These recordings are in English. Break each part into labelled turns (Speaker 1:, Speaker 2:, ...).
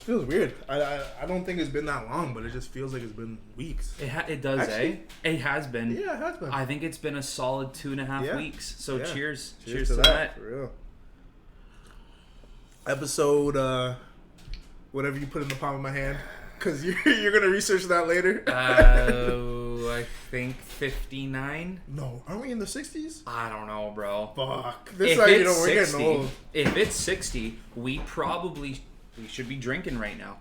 Speaker 1: Feels weird. I don't think it's been that long, but it just feels like it's been weeks.
Speaker 2: It does,
Speaker 1: Actually,
Speaker 2: It has been.
Speaker 1: Yeah, it has been.
Speaker 2: I think it's been a solid 2.5 weeks. So cheers. Cheers to that.
Speaker 1: For real. Episode, whatever you put in the palm of my hand, because you're gonna research that later.
Speaker 2: I think 59.
Speaker 1: No, aren't we in the 60s?
Speaker 2: I don't know, bro.
Speaker 1: Fuck. This is how you know we're getting old.
Speaker 2: If it's 60, we should be drinking right now.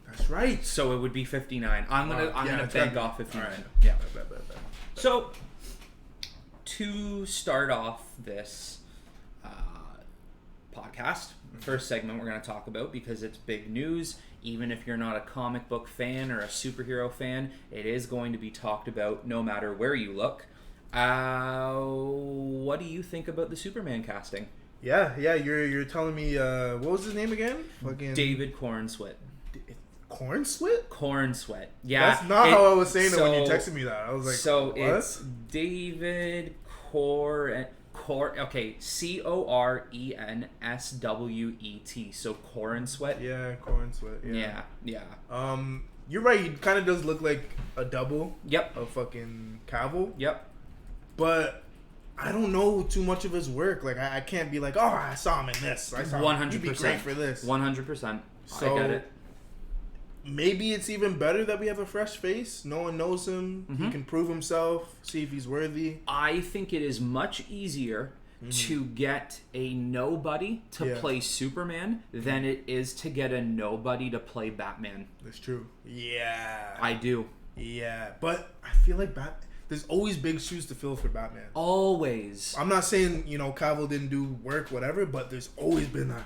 Speaker 1: That's right.
Speaker 2: So it would be 59. I'm gonna bank off 59.
Speaker 1: Right.
Speaker 2: Yeah.
Speaker 1: Bet.
Speaker 2: So to start off this podcast, first segment we're going to talk about, because it's big news. Even if you're not a comic book fan or a superhero fan, it is going to be talked about no matter where you look. What do you think about the Superman casting?
Speaker 1: Yeah. You're telling me what was his name again? Fucking
Speaker 2: David Cornsweet.
Speaker 1: Cornsweet?
Speaker 2: Yeah.
Speaker 1: That's not how I was saying it when you texted me that. I was like,
Speaker 2: so
Speaker 1: what?
Speaker 2: It's David okay, Corenswet. So Cornsweet.
Speaker 1: Yeah, Cornsweet.
Speaker 2: Yeah.
Speaker 1: You're right. He kind of does look like a double.
Speaker 2: Yep.
Speaker 1: Of fucking Cavill.
Speaker 2: Yep.
Speaker 1: But I don't know too much of his work. Like I can't be like, oh, I saw him in this. I saw 100%. He'd be great for this.
Speaker 2: 100%.
Speaker 1: So,
Speaker 2: I get it.
Speaker 1: Maybe it's even better that we have a fresh face. No one knows him.
Speaker 2: Mm-hmm.
Speaker 1: He can prove himself. See if he's worthy.
Speaker 2: I think it is much easier to get a nobody to play Superman than it is to get a nobody to play Batman.
Speaker 1: That's true. Yeah.
Speaker 2: I do.
Speaker 1: Yeah. But I feel like there's always big shoes to fill for Batman.
Speaker 2: Always.
Speaker 1: I'm not saying, Cavill didn't do work, whatever, but there's always been that.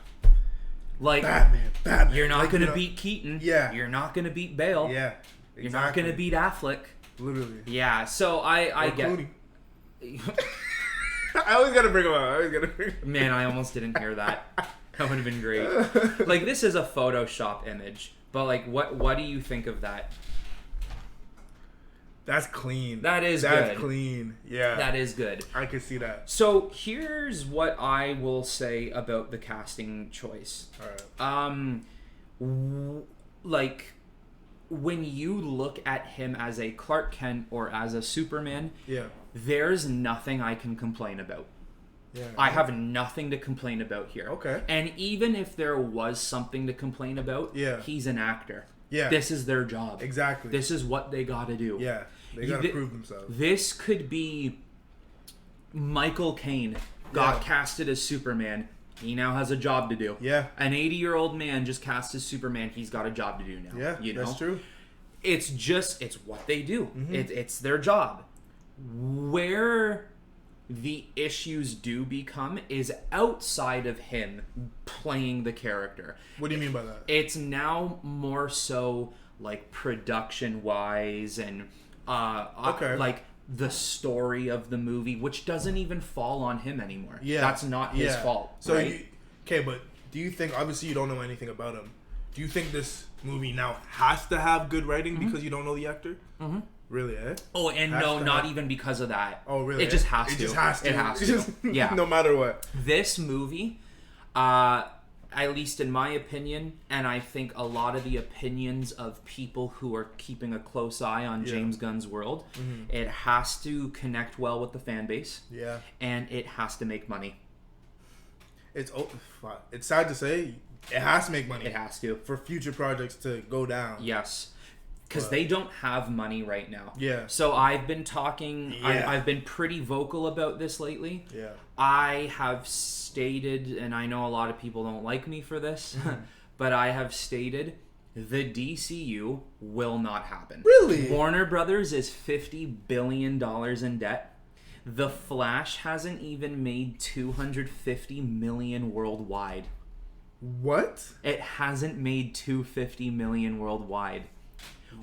Speaker 2: Like,
Speaker 1: Batman.
Speaker 2: You're not going to beat Keaton.
Speaker 1: Yeah.
Speaker 2: You're not going to beat Bale.
Speaker 1: Yeah. Exactly.
Speaker 2: You're not going to beat Affleck.
Speaker 1: Literally.
Speaker 2: Yeah, so I get...
Speaker 1: Clooney. I always got to bring him up.
Speaker 2: Man, I almost didn't hear that. That would have been great. Like, this is a Photoshop image, but, like, what do you think of that?
Speaker 1: That's clean.
Speaker 2: That's good.
Speaker 1: That's clean. Yeah.
Speaker 2: That is good.
Speaker 1: I can see that.
Speaker 2: So here's what I will say about the casting choice.
Speaker 1: All right.
Speaker 2: Like, when you look at him as a Clark Kent or as a Superman, there's nothing I can complain about. Yeah. I have nothing to complain about here.
Speaker 1: Okay.
Speaker 2: And even if there was something to complain about, he's an actor.
Speaker 1: Yeah.
Speaker 2: This is their job.
Speaker 1: Exactly.
Speaker 2: This is what they got to do.
Speaker 1: Yeah. They got to prove themselves.
Speaker 2: This could be Michael Caine got casted as Superman. He now has a job to do.
Speaker 1: Yeah.
Speaker 2: An 80-year-old man just cast as Superman. He's got a job to do now.
Speaker 1: Yeah, that's true.
Speaker 2: It's what they do. Mm-hmm. It's their job. Where the issues do become is outside of him playing the character.
Speaker 1: What do you mean by that?
Speaker 2: It's now more so like production-wise and like the story of the movie, which doesn't even fall on him anymore. Yeah. That's not his fault.
Speaker 1: So,
Speaker 2: right?
Speaker 1: But do you think, obviously you don't know anything about him, do you think this movie now has to have good writing because you don't know the actor? Mm-hmm. Really, eh?
Speaker 2: Oh, and not even because of that.
Speaker 1: Oh, really?
Speaker 2: It just has to.
Speaker 1: It just has to.
Speaker 2: It has to. Yeah.
Speaker 1: No matter what.
Speaker 2: This movie, at least in my opinion, and I think a lot of the opinions of people who are keeping a close eye on James Gunn's world, it has to connect well with the fan base.
Speaker 1: Yeah.
Speaker 2: And it has to make money.
Speaker 1: It's sad to say, it has to make money.
Speaker 2: It has to.
Speaker 1: For future projects to go down.
Speaker 2: Yes. Because they don't have money right now.
Speaker 1: Yeah.
Speaker 2: So I've been talking, I've been pretty vocal about this lately.
Speaker 1: Yeah.
Speaker 2: I have stated, and I know a lot of people don't like me for this, but I have stated the DCU will not happen.
Speaker 1: Really?
Speaker 2: Warner Brothers is $50 billion in debt. The Flash hasn't even made $250 million worldwide.
Speaker 1: What?
Speaker 2: It hasn't made $250 million worldwide.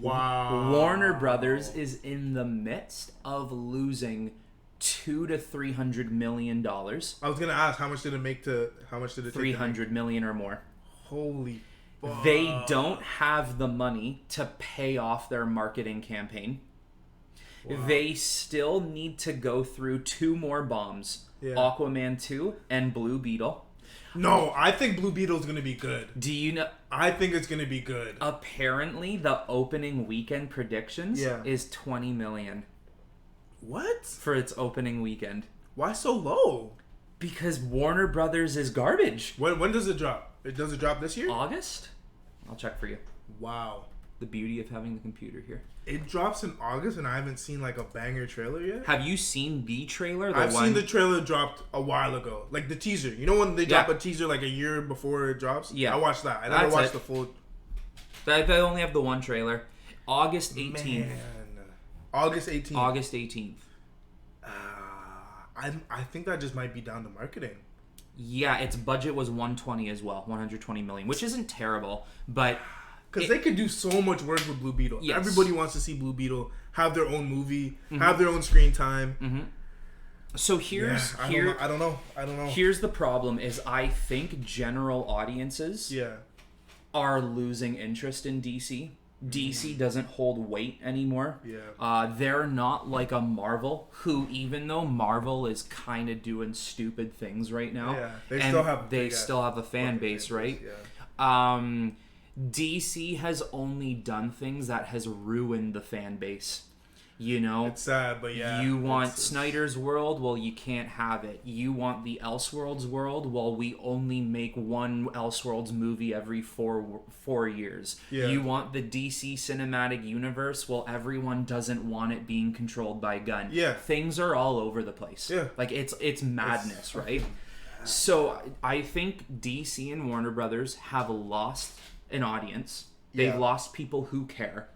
Speaker 1: Wow.
Speaker 2: Warner Brothers is in the midst of losing $200 to $300 million.
Speaker 1: I was gonna ask, how much did it take?
Speaker 2: $300 million or more.
Speaker 1: Holy fuck.
Speaker 2: They don't have the money to pay off their marketing campaign. Wow. They still need to go through 2 more bombs. Yeah. Aquaman 2 and Blue Beetle.
Speaker 1: No, I think Blue Beetle's gonna be good.
Speaker 2: Do you know?
Speaker 1: I think it's gonna be good.
Speaker 2: Apparently, the opening weekend predictions
Speaker 1: Yeah.
Speaker 2: is 20 million
Speaker 1: What?
Speaker 2: for its opening weekend.
Speaker 1: Why so low?
Speaker 2: Because Warner Brothers is garbage.
Speaker 1: When does it drop? Does it drop this year?
Speaker 2: August? I'll check for you.
Speaker 1: Wow.
Speaker 2: The beauty of having the computer here.
Speaker 1: It drops in August, and I haven't seen like a banger trailer yet.
Speaker 2: Have you seen the trailer?
Speaker 1: I've seen the trailer dropped a while ago, like the teaser. You know when they drop a teaser like a year before it drops?
Speaker 2: Yeah,
Speaker 1: I watched that. I never watched the full.
Speaker 2: They only have the one trailer. August 18th.
Speaker 1: Man. August 18th.
Speaker 2: August 18th.
Speaker 1: I think that just might be down to marketing.
Speaker 2: Yeah, its budget was 120 as well, 120 million, which isn't terrible, but
Speaker 1: because they could do so much work with Blue Beetle.
Speaker 2: Yes.
Speaker 1: Everybody wants to see Blue Beetle have their own movie, have their own screen time.
Speaker 2: Mm-hmm. So
Speaker 1: I don't know.
Speaker 2: Here's the problem: is I think general audiences are losing interest in DC. DC doesn't hold weight anymore.
Speaker 1: Yeah.
Speaker 2: They're not like a Marvel, who even though Marvel is kind of doing stupid things right now,
Speaker 1: they
Speaker 2: still have a fan base, right?
Speaker 1: Yeah.
Speaker 2: DC has only done things that has ruined the fan base. You know,
Speaker 1: it's sad, but yeah.
Speaker 2: You want Snyder's world? Well, you can't have it. You want the Elseworlds world? Well, we only make one Elseworlds movie every four years.
Speaker 1: Yeah.
Speaker 2: You want the DC cinematic universe? Well, everyone doesn't want it being controlled by a gun.
Speaker 1: Yeah.
Speaker 2: Things are all over the place.
Speaker 1: Yeah.
Speaker 2: Like it's madness, right? So I think DC and Warner Brothers have lost an audience. They've lost people who care.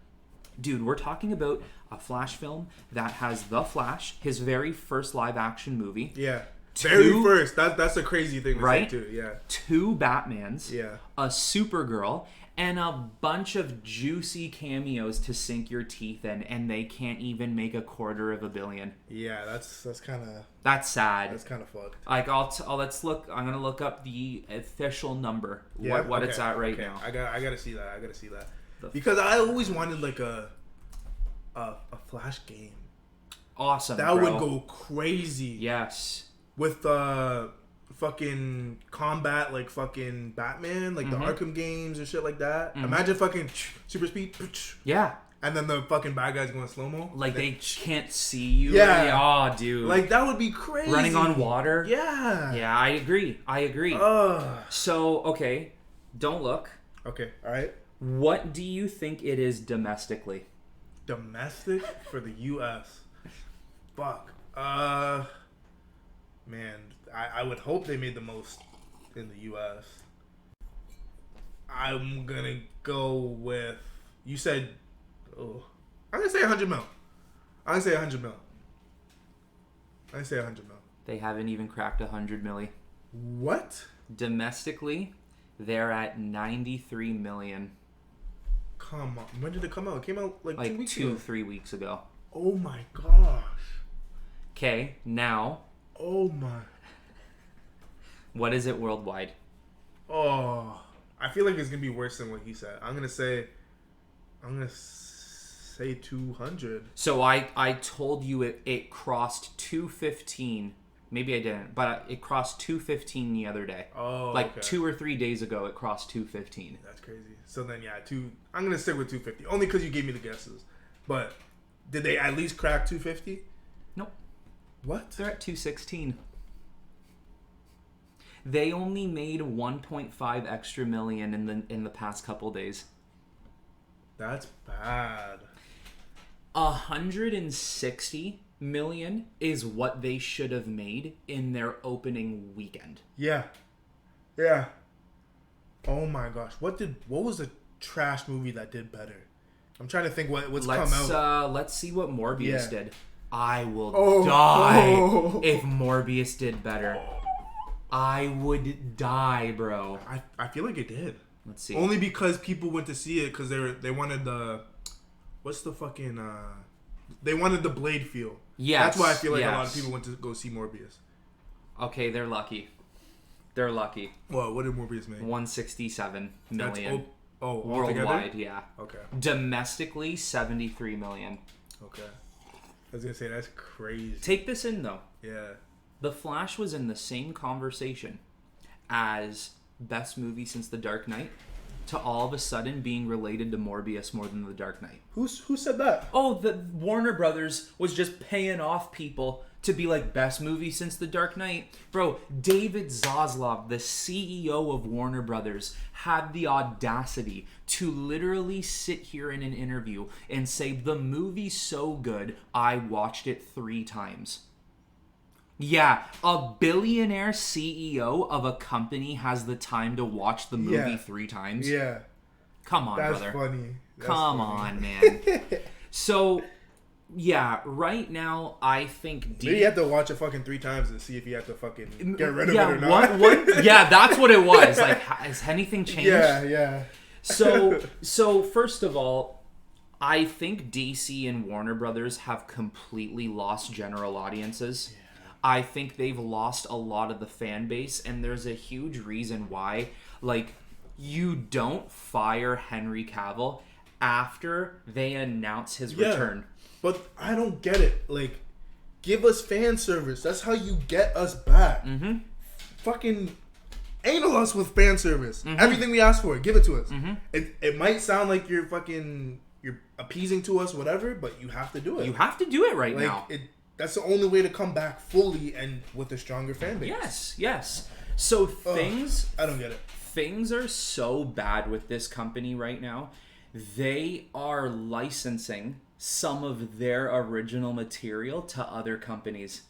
Speaker 2: Dude, we're talking about a Flash film that has The Flash, his very first live-action movie.
Speaker 1: Yeah. Very first. That's a crazy thing to say, too. Yeah.
Speaker 2: 2 Batmans.
Speaker 1: Yeah.
Speaker 2: A Supergirl. And a bunch of juicy cameos to sink your teeth in. And they can't even make $250 million.
Speaker 1: Yeah, that's kind of...
Speaker 2: That's sad.
Speaker 1: That's kind of fucked.
Speaker 2: Like, let's look... I'm going to look up the official number.
Speaker 1: Yeah?
Speaker 2: What it's at right now.
Speaker 1: I gotta see that. Because I always wanted like a Flash game.
Speaker 2: Awesome,
Speaker 1: that
Speaker 2: bro.
Speaker 1: would go crazy.
Speaker 2: Yes.
Speaker 1: With fucking combat, like fucking Batman, like the Arkham games and shit like that. Imagine fucking super speed.
Speaker 2: Yeah.
Speaker 1: And then the fucking bad guys going slow-mo.
Speaker 2: Like they can't see you.
Speaker 1: Yeah.
Speaker 2: Oh, dude.
Speaker 1: Like that would be crazy.
Speaker 2: Running on water.
Speaker 1: Yeah.
Speaker 2: Yeah, I agree. So, okay. Don't look.
Speaker 1: Okay, alright.
Speaker 2: What do you think it is domestically?
Speaker 1: Domestic for the U.S. Fuck. Man, I would hope they made the most in the U.S. I'm gonna go with... You said... Oh, I'm gonna say 100 mil.
Speaker 2: They haven't even cracked 100 million.
Speaker 1: What?
Speaker 2: Domestically, they're at 93 million.
Speaker 1: Come on. When did it come out? It came out like 2 weeks ago.
Speaker 2: 3 weeks ago.
Speaker 1: Oh my gosh.
Speaker 2: Okay, now.
Speaker 1: Oh my.
Speaker 2: What is it worldwide?
Speaker 1: Oh, I feel like it's gonna be worse than what he said. I'm gonna say 200.
Speaker 2: So I told you it crossed 215. Maybe I didn't, but it crossed 215 the other day.
Speaker 1: Oh,
Speaker 2: like 2 or 3 days ago, it crossed 215.
Speaker 1: That's crazy. So then, I'm gonna stick with 250, only because you gave me the guesses. But did they at least crack 250?
Speaker 2: Nope.
Speaker 1: What?
Speaker 2: They're at 216. They only made 1.5 extra million in the past couple days.
Speaker 1: That's bad.
Speaker 2: 160 million is what they should have made in their opening weekend.
Speaker 1: Yeah. Oh my gosh. What was the trash movie that did better? I'm trying to think what's come out.
Speaker 2: Let's see what Morbius did. I will die if Morbius did better. I would die, bro.
Speaker 1: I feel like it did.
Speaker 2: Let's see.
Speaker 1: Only because people went to see it because they wanted the... What's the fucking... They wanted the Blade feel.
Speaker 2: Yes.
Speaker 1: That's why I feel like a lot of people went to go see Morbius.
Speaker 2: Okay, they're lucky.
Speaker 1: Well, what did Morbius make?
Speaker 2: 167 million.
Speaker 1: Worldwide,
Speaker 2: yeah.
Speaker 1: Okay.
Speaker 2: Domestically, 73 million.
Speaker 1: Okay. I was gonna say that's crazy.
Speaker 2: Take this in though.
Speaker 1: Yeah.
Speaker 2: The Flash was in the same conversation as best movie since The Dark Knight to all of a sudden being related to Morbius more than The Dark Knight.
Speaker 1: Who said that?
Speaker 2: Oh, the Warner Brothers was just paying off people to be like, best movie since The Dark Knight. Bro, David Zaslav, the CEO of Warner Brothers, had the audacity to literally sit here in an interview and say, the movie's so good, I watched it 3 times. Yeah, a billionaire CEO of a company has the time to watch the movie 3 times.
Speaker 1: Yeah.
Speaker 2: Come on,
Speaker 1: That's
Speaker 2: brother.
Speaker 1: funny.
Speaker 2: Come on, man. So, yeah, right now, I think...
Speaker 1: Maybe you have to watch it fucking 3 times and see if you have to fucking get rid of it or not.
Speaker 2: Yeah, that's what it was. Like, has anything changed?
Speaker 1: Yeah.
Speaker 2: So first of all, I think DC and Warner Brothers have completely lost general audiences. I think they've lost a lot of the fan base, and there's a huge reason why. Like, you don't fire Henry Cavill after they announce his return.
Speaker 1: But I don't get it. Like, give us fan service. That's how you get us back. Mm-hmm. Fucking anal us with fan service. Mm-hmm. Everything we ask for, give it to us. Mm-hmm. It might sound like you're appeasing to us, whatever, but you have to do it.
Speaker 2: You have to do it right now.
Speaker 1: That's the only way to come back fully and with a stronger fan base.
Speaker 2: Yes. So things...
Speaker 1: I don't get it.
Speaker 2: Things are so bad with this company right now. They are licensing some of their original material to other companies.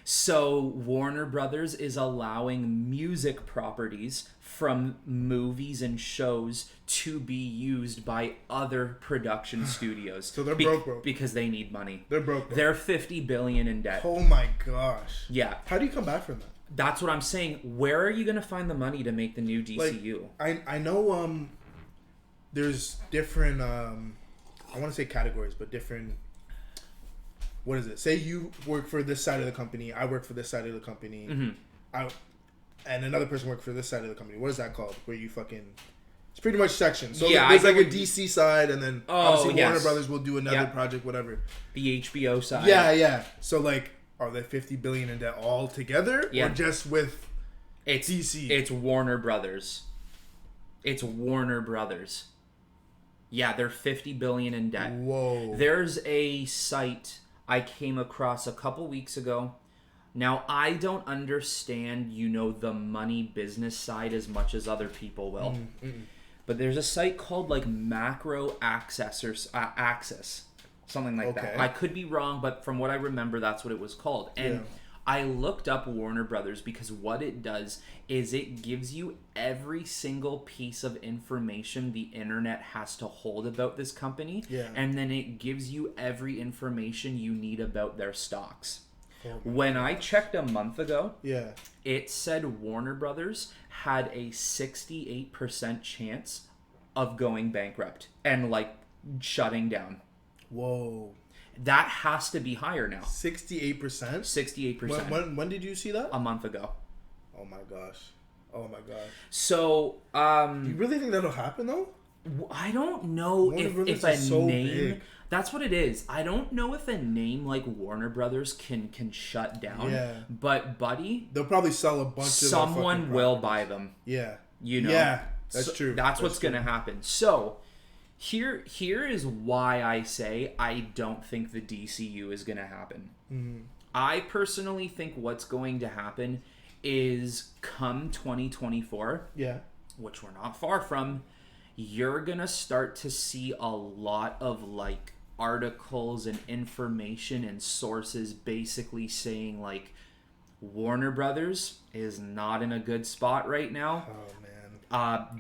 Speaker 2: So Warner Brothers is allowing music properties from movies and shows to be used by other production studios.
Speaker 1: So they're broke.
Speaker 2: Because they need money.
Speaker 1: They're broke.
Speaker 2: They're $50 billion in debt.
Speaker 1: Oh my gosh.
Speaker 2: Yeah.
Speaker 1: How do you come back from that?
Speaker 2: That's what I'm saying. Where are you going to find the money to make the new DCU?
Speaker 1: Like, I know there's different I want to say categories, but different... What is it? Say you work for this side of the company, I work for this side of the company, and another person works for this side of the company. What is that called? Where you fucking... It's pretty much sections. So there's like a DC side, and then obviously Warner Brothers will do another project, whatever.
Speaker 2: The HBO side.
Speaker 1: Yeah. So like, are they $50 billion in debt all together, or just with DC?
Speaker 2: It's Warner Brothers. It's Warner Brothers. Yeah, they're $50 billion in debt.
Speaker 1: Whoa.
Speaker 2: There's a site I came across a couple weeks ago. Now, I don't understand, the money business side as much as other people will. But there's a site called like Macro Access or Access, something like that. I could be wrong, but from what I remember, that's what it was called. And I looked up Warner Brothers because what it does is it gives you every single piece of information the internet has to hold about this company. Yeah. And then it gives you every information you need about their stocks. When I checked a month ago, it said Warner Brothers had a 68% chance of going bankrupt and like shutting down.
Speaker 1: Whoa.
Speaker 2: That has to be higher now.
Speaker 1: 68%?
Speaker 2: 68%.
Speaker 1: When did you see that?
Speaker 2: A month ago.
Speaker 1: Oh my gosh.
Speaker 2: So,
Speaker 1: you really think that'll happen though?
Speaker 2: I don't know if a name... Big. That's what it is. I don't know if a name like Warner Brothers can shut down. Yeah. But, buddy...
Speaker 1: They'll probably sell a bunch of...
Speaker 2: Someone will buy them.
Speaker 1: Yeah.
Speaker 2: Yeah,
Speaker 1: that's true.
Speaker 2: That's what's going to happen. So... Here is why I say I don't think the DCU is going to happen. Mm-hmm. I personally think what's going to happen is come 2024, which we're not far from, you're going to start to see a lot of like articles and information and sources basically saying like Warner Brothers is not in a good spot right now.
Speaker 1: Oh, man.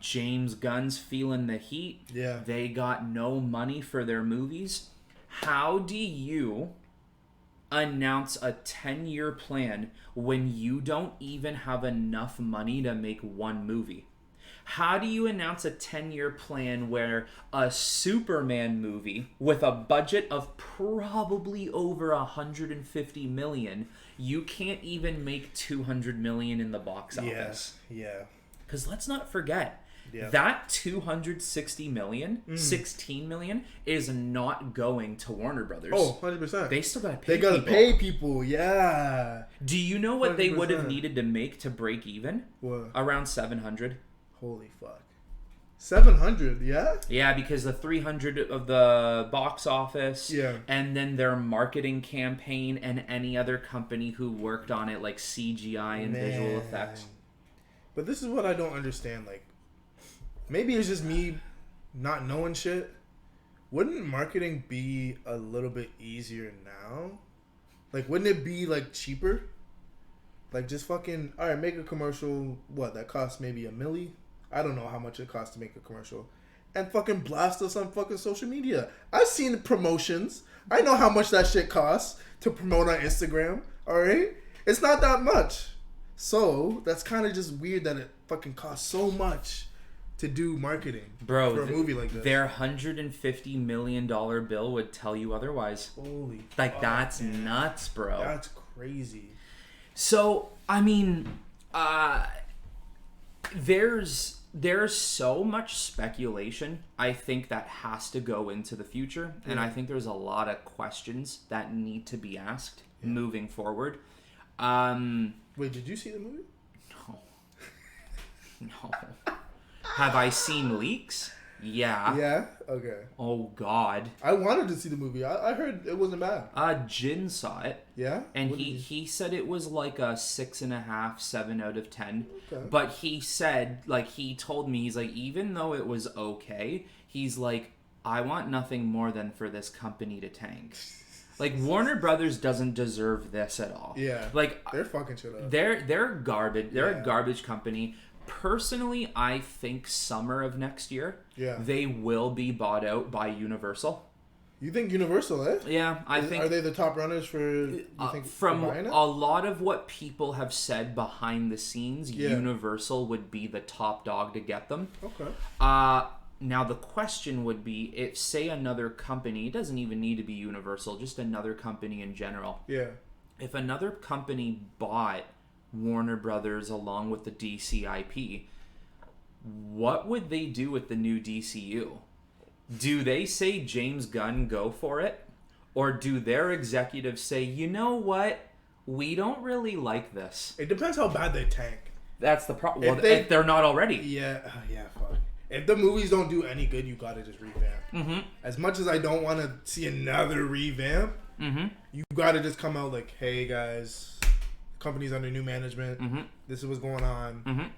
Speaker 2: James Gunn's feeling the heat.
Speaker 1: Yeah.
Speaker 2: They got no money for their movies. How do you announce a 10-year plan when you don't even have enough money to make one movie? How do you announce a 10-year plan where a Superman movie with a budget of probably over $150 million, you can't even make $200 million in the box office?
Speaker 1: Yeah.
Speaker 2: Because let's not forget,
Speaker 1: Yeah.
Speaker 2: That 260 million, 16 million is not going to Warner Brothers.
Speaker 1: Oh, 100%.
Speaker 2: They still gotta pay
Speaker 1: They gotta
Speaker 2: people.
Speaker 1: pay people, yeah.
Speaker 2: Do you know what they would have
Speaker 1: 100%.
Speaker 2: needed to make to break even?
Speaker 1: What?
Speaker 2: Around 700.
Speaker 1: Holy fuck. 700, yeah?
Speaker 2: Yeah, because the 300 of the box office,
Speaker 1: Yeah.
Speaker 2: and then their marketing campaign and any other company who worked on it, like CGI and visual effects.
Speaker 1: But this is what I don't understand. Like, maybe it's just me not knowing shit. Wouldn't marketing be a little bit easier now? Like, wouldn't it be, like, cheaper? Like, just fucking, all right, make a commercial, what, that costs maybe $1 million? I don't know how much it costs to make a commercial. And fucking blast us on fucking social media. I've seen the promotions. I know how much that shit costs to promote on Instagram, all right? It's not that much. So, that's kind of just weird that it fucking costs so much to do marketing for a movie like this.
Speaker 2: Their $150 million bill would tell you otherwise.
Speaker 1: Holy
Speaker 2: Like,
Speaker 1: fuck,
Speaker 2: that's
Speaker 1: man.
Speaker 2: nuts, bro.
Speaker 1: That's crazy.
Speaker 2: So, I mean, there's so much speculation, I think, that has to go into the future. And I think there's a lot of questions that need to be asked moving forward.
Speaker 1: Wait, did you see the movie?
Speaker 2: No. Have I seen leaks? Yeah.
Speaker 1: Yeah? Okay.
Speaker 2: Oh, God.
Speaker 1: I wanted to see the movie. I heard it wasn't bad.
Speaker 2: Jin saw it.
Speaker 1: Yeah?
Speaker 2: And
Speaker 1: What did
Speaker 2: he said it was like a 6.5, 7 out of 10.
Speaker 1: Okay.
Speaker 2: But he said, like, he told me, he's like, even though it was okay, he's like, I want nothing more than for this company to tank. Like, Warner Brothers doesn't deserve this at all.
Speaker 1: Yeah.
Speaker 2: Like,
Speaker 1: They're fucking shit up.
Speaker 2: they're garbage. They're
Speaker 1: Yeah.
Speaker 2: a garbage company. Personally, I think summer of next year, they will be bought out by Universal.
Speaker 1: You think Universal, eh?
Speaker 2: Yeah, I think...
Speaker 1: Are they the top runners for, you think,
Speaker 2: from
Speaker 1: for buying it?
Speaker 2: a lot of what people have said behind the scenes, Universal would be the top dog to get them.
Speaker 1: Okay.
Speaker 2: Now, the question would be, if, say, another company, it doesn't even need to be Universal, just another company in general.
Speaker 1: Yeah.
Speaker 2: If another company bought Warner Brothers along with the DC IP, what would they do with the new DCU? Do they say James Gunn go for it? Or do their executives say, you know what? We don't really like this.
Speaker 1: It depends how bad they tank.
Speaker 2: That's the problem. Well,
Speaker 1: If
Speaker 2: if they're not already.
Speaker 1: Yeah, fuck. If the movies don't do any good, you gotta just revamp.
Speaker 2: Mm-hmm.
Speaker 1: As much as I don't want to see another revamp, you gotta just come out like, hey guys, the company's under new management. This is what's going on.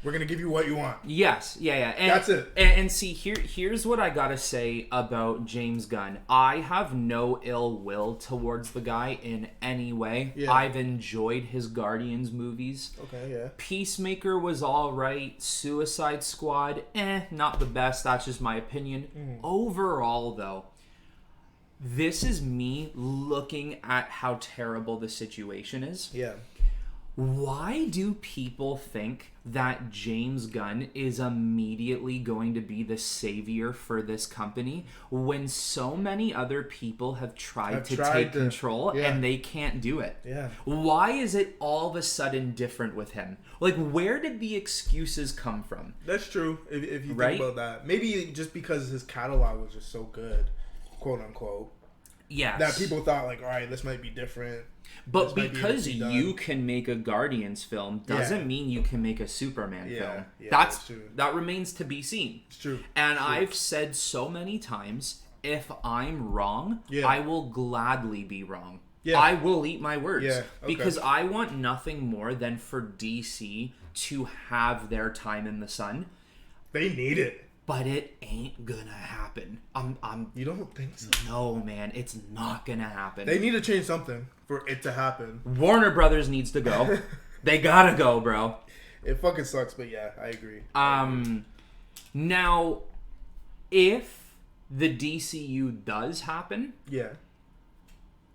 Speaker 1: We're gonna give you what you want.
Speaker 2: Yes, yeah. And,
Speaker 1: that's it.
Speaker 2: And see, here's what I gotta say about James Gunn. I have no ill will towards the guy in any way.
Speaker 1: Yeah.
Speaker 2: I've enjoyed his Guardians movies.
Speaker 1: Okay, yeah.
Speaker 2: Peacemaker was alright. Suicide Squad, not the best. That's just my opinion. Overall, though, this is me looking at how terrible the situation is.
Speaker 1: Yeah.
Speaker 2: Why do people think that James Gunn is immediately going to be the savior for this company when so many other people have tried to take control and they can't do it?
Speaker 1: Yeah.
Speaker 2: Why is it all of a sudden different with him? Like, where did the excuses come from?
Speaker 1: That's true. If you think
Speaker 2: Right?
Speaker 1: about that, maybe just because his catalog was just so good, quote unquote.
Speaker 2: Yes.
Speaker 1: That people thought like, all right, this might be different.
Speaker 2: But
Speaker 1: This might be able
Speaker 2: because
Speaker 1: to be done.
Speaker 2: you can make a Guardians film doesn't mean you can make a Superman film.
Speaker 1: Yeah,
Speaker 2: That's
Speaker 1: true.
Speaker 2: that remains to be seen.
Speaker 1: It's true.
Speaker 2: And I've said so many times, if I'm wrong, I will gladly be wrong.
Speaker 1: Yeah.
Speaker 2: I will eat my words.
Speaker 1: Yeah, okay.
Speaker 2: Because I want nothing more than for DC to have their time in the sun.
Speaker 1: They need it.
Speaker 2: But it ain't gonna happen.
Speaker 1: You don't think so?
Speaker 2: No, man, it's not gonna happen.
Speaker 1: They need to change something for it to happen.
Speaker 2: Warner Brothers needs to go. They gotta go, bro.
Speaker 1: It fucking sucks, but yeah, I agree.
Speaker 2: Now, if the DCU does happen,
Speaker 1: Yeah.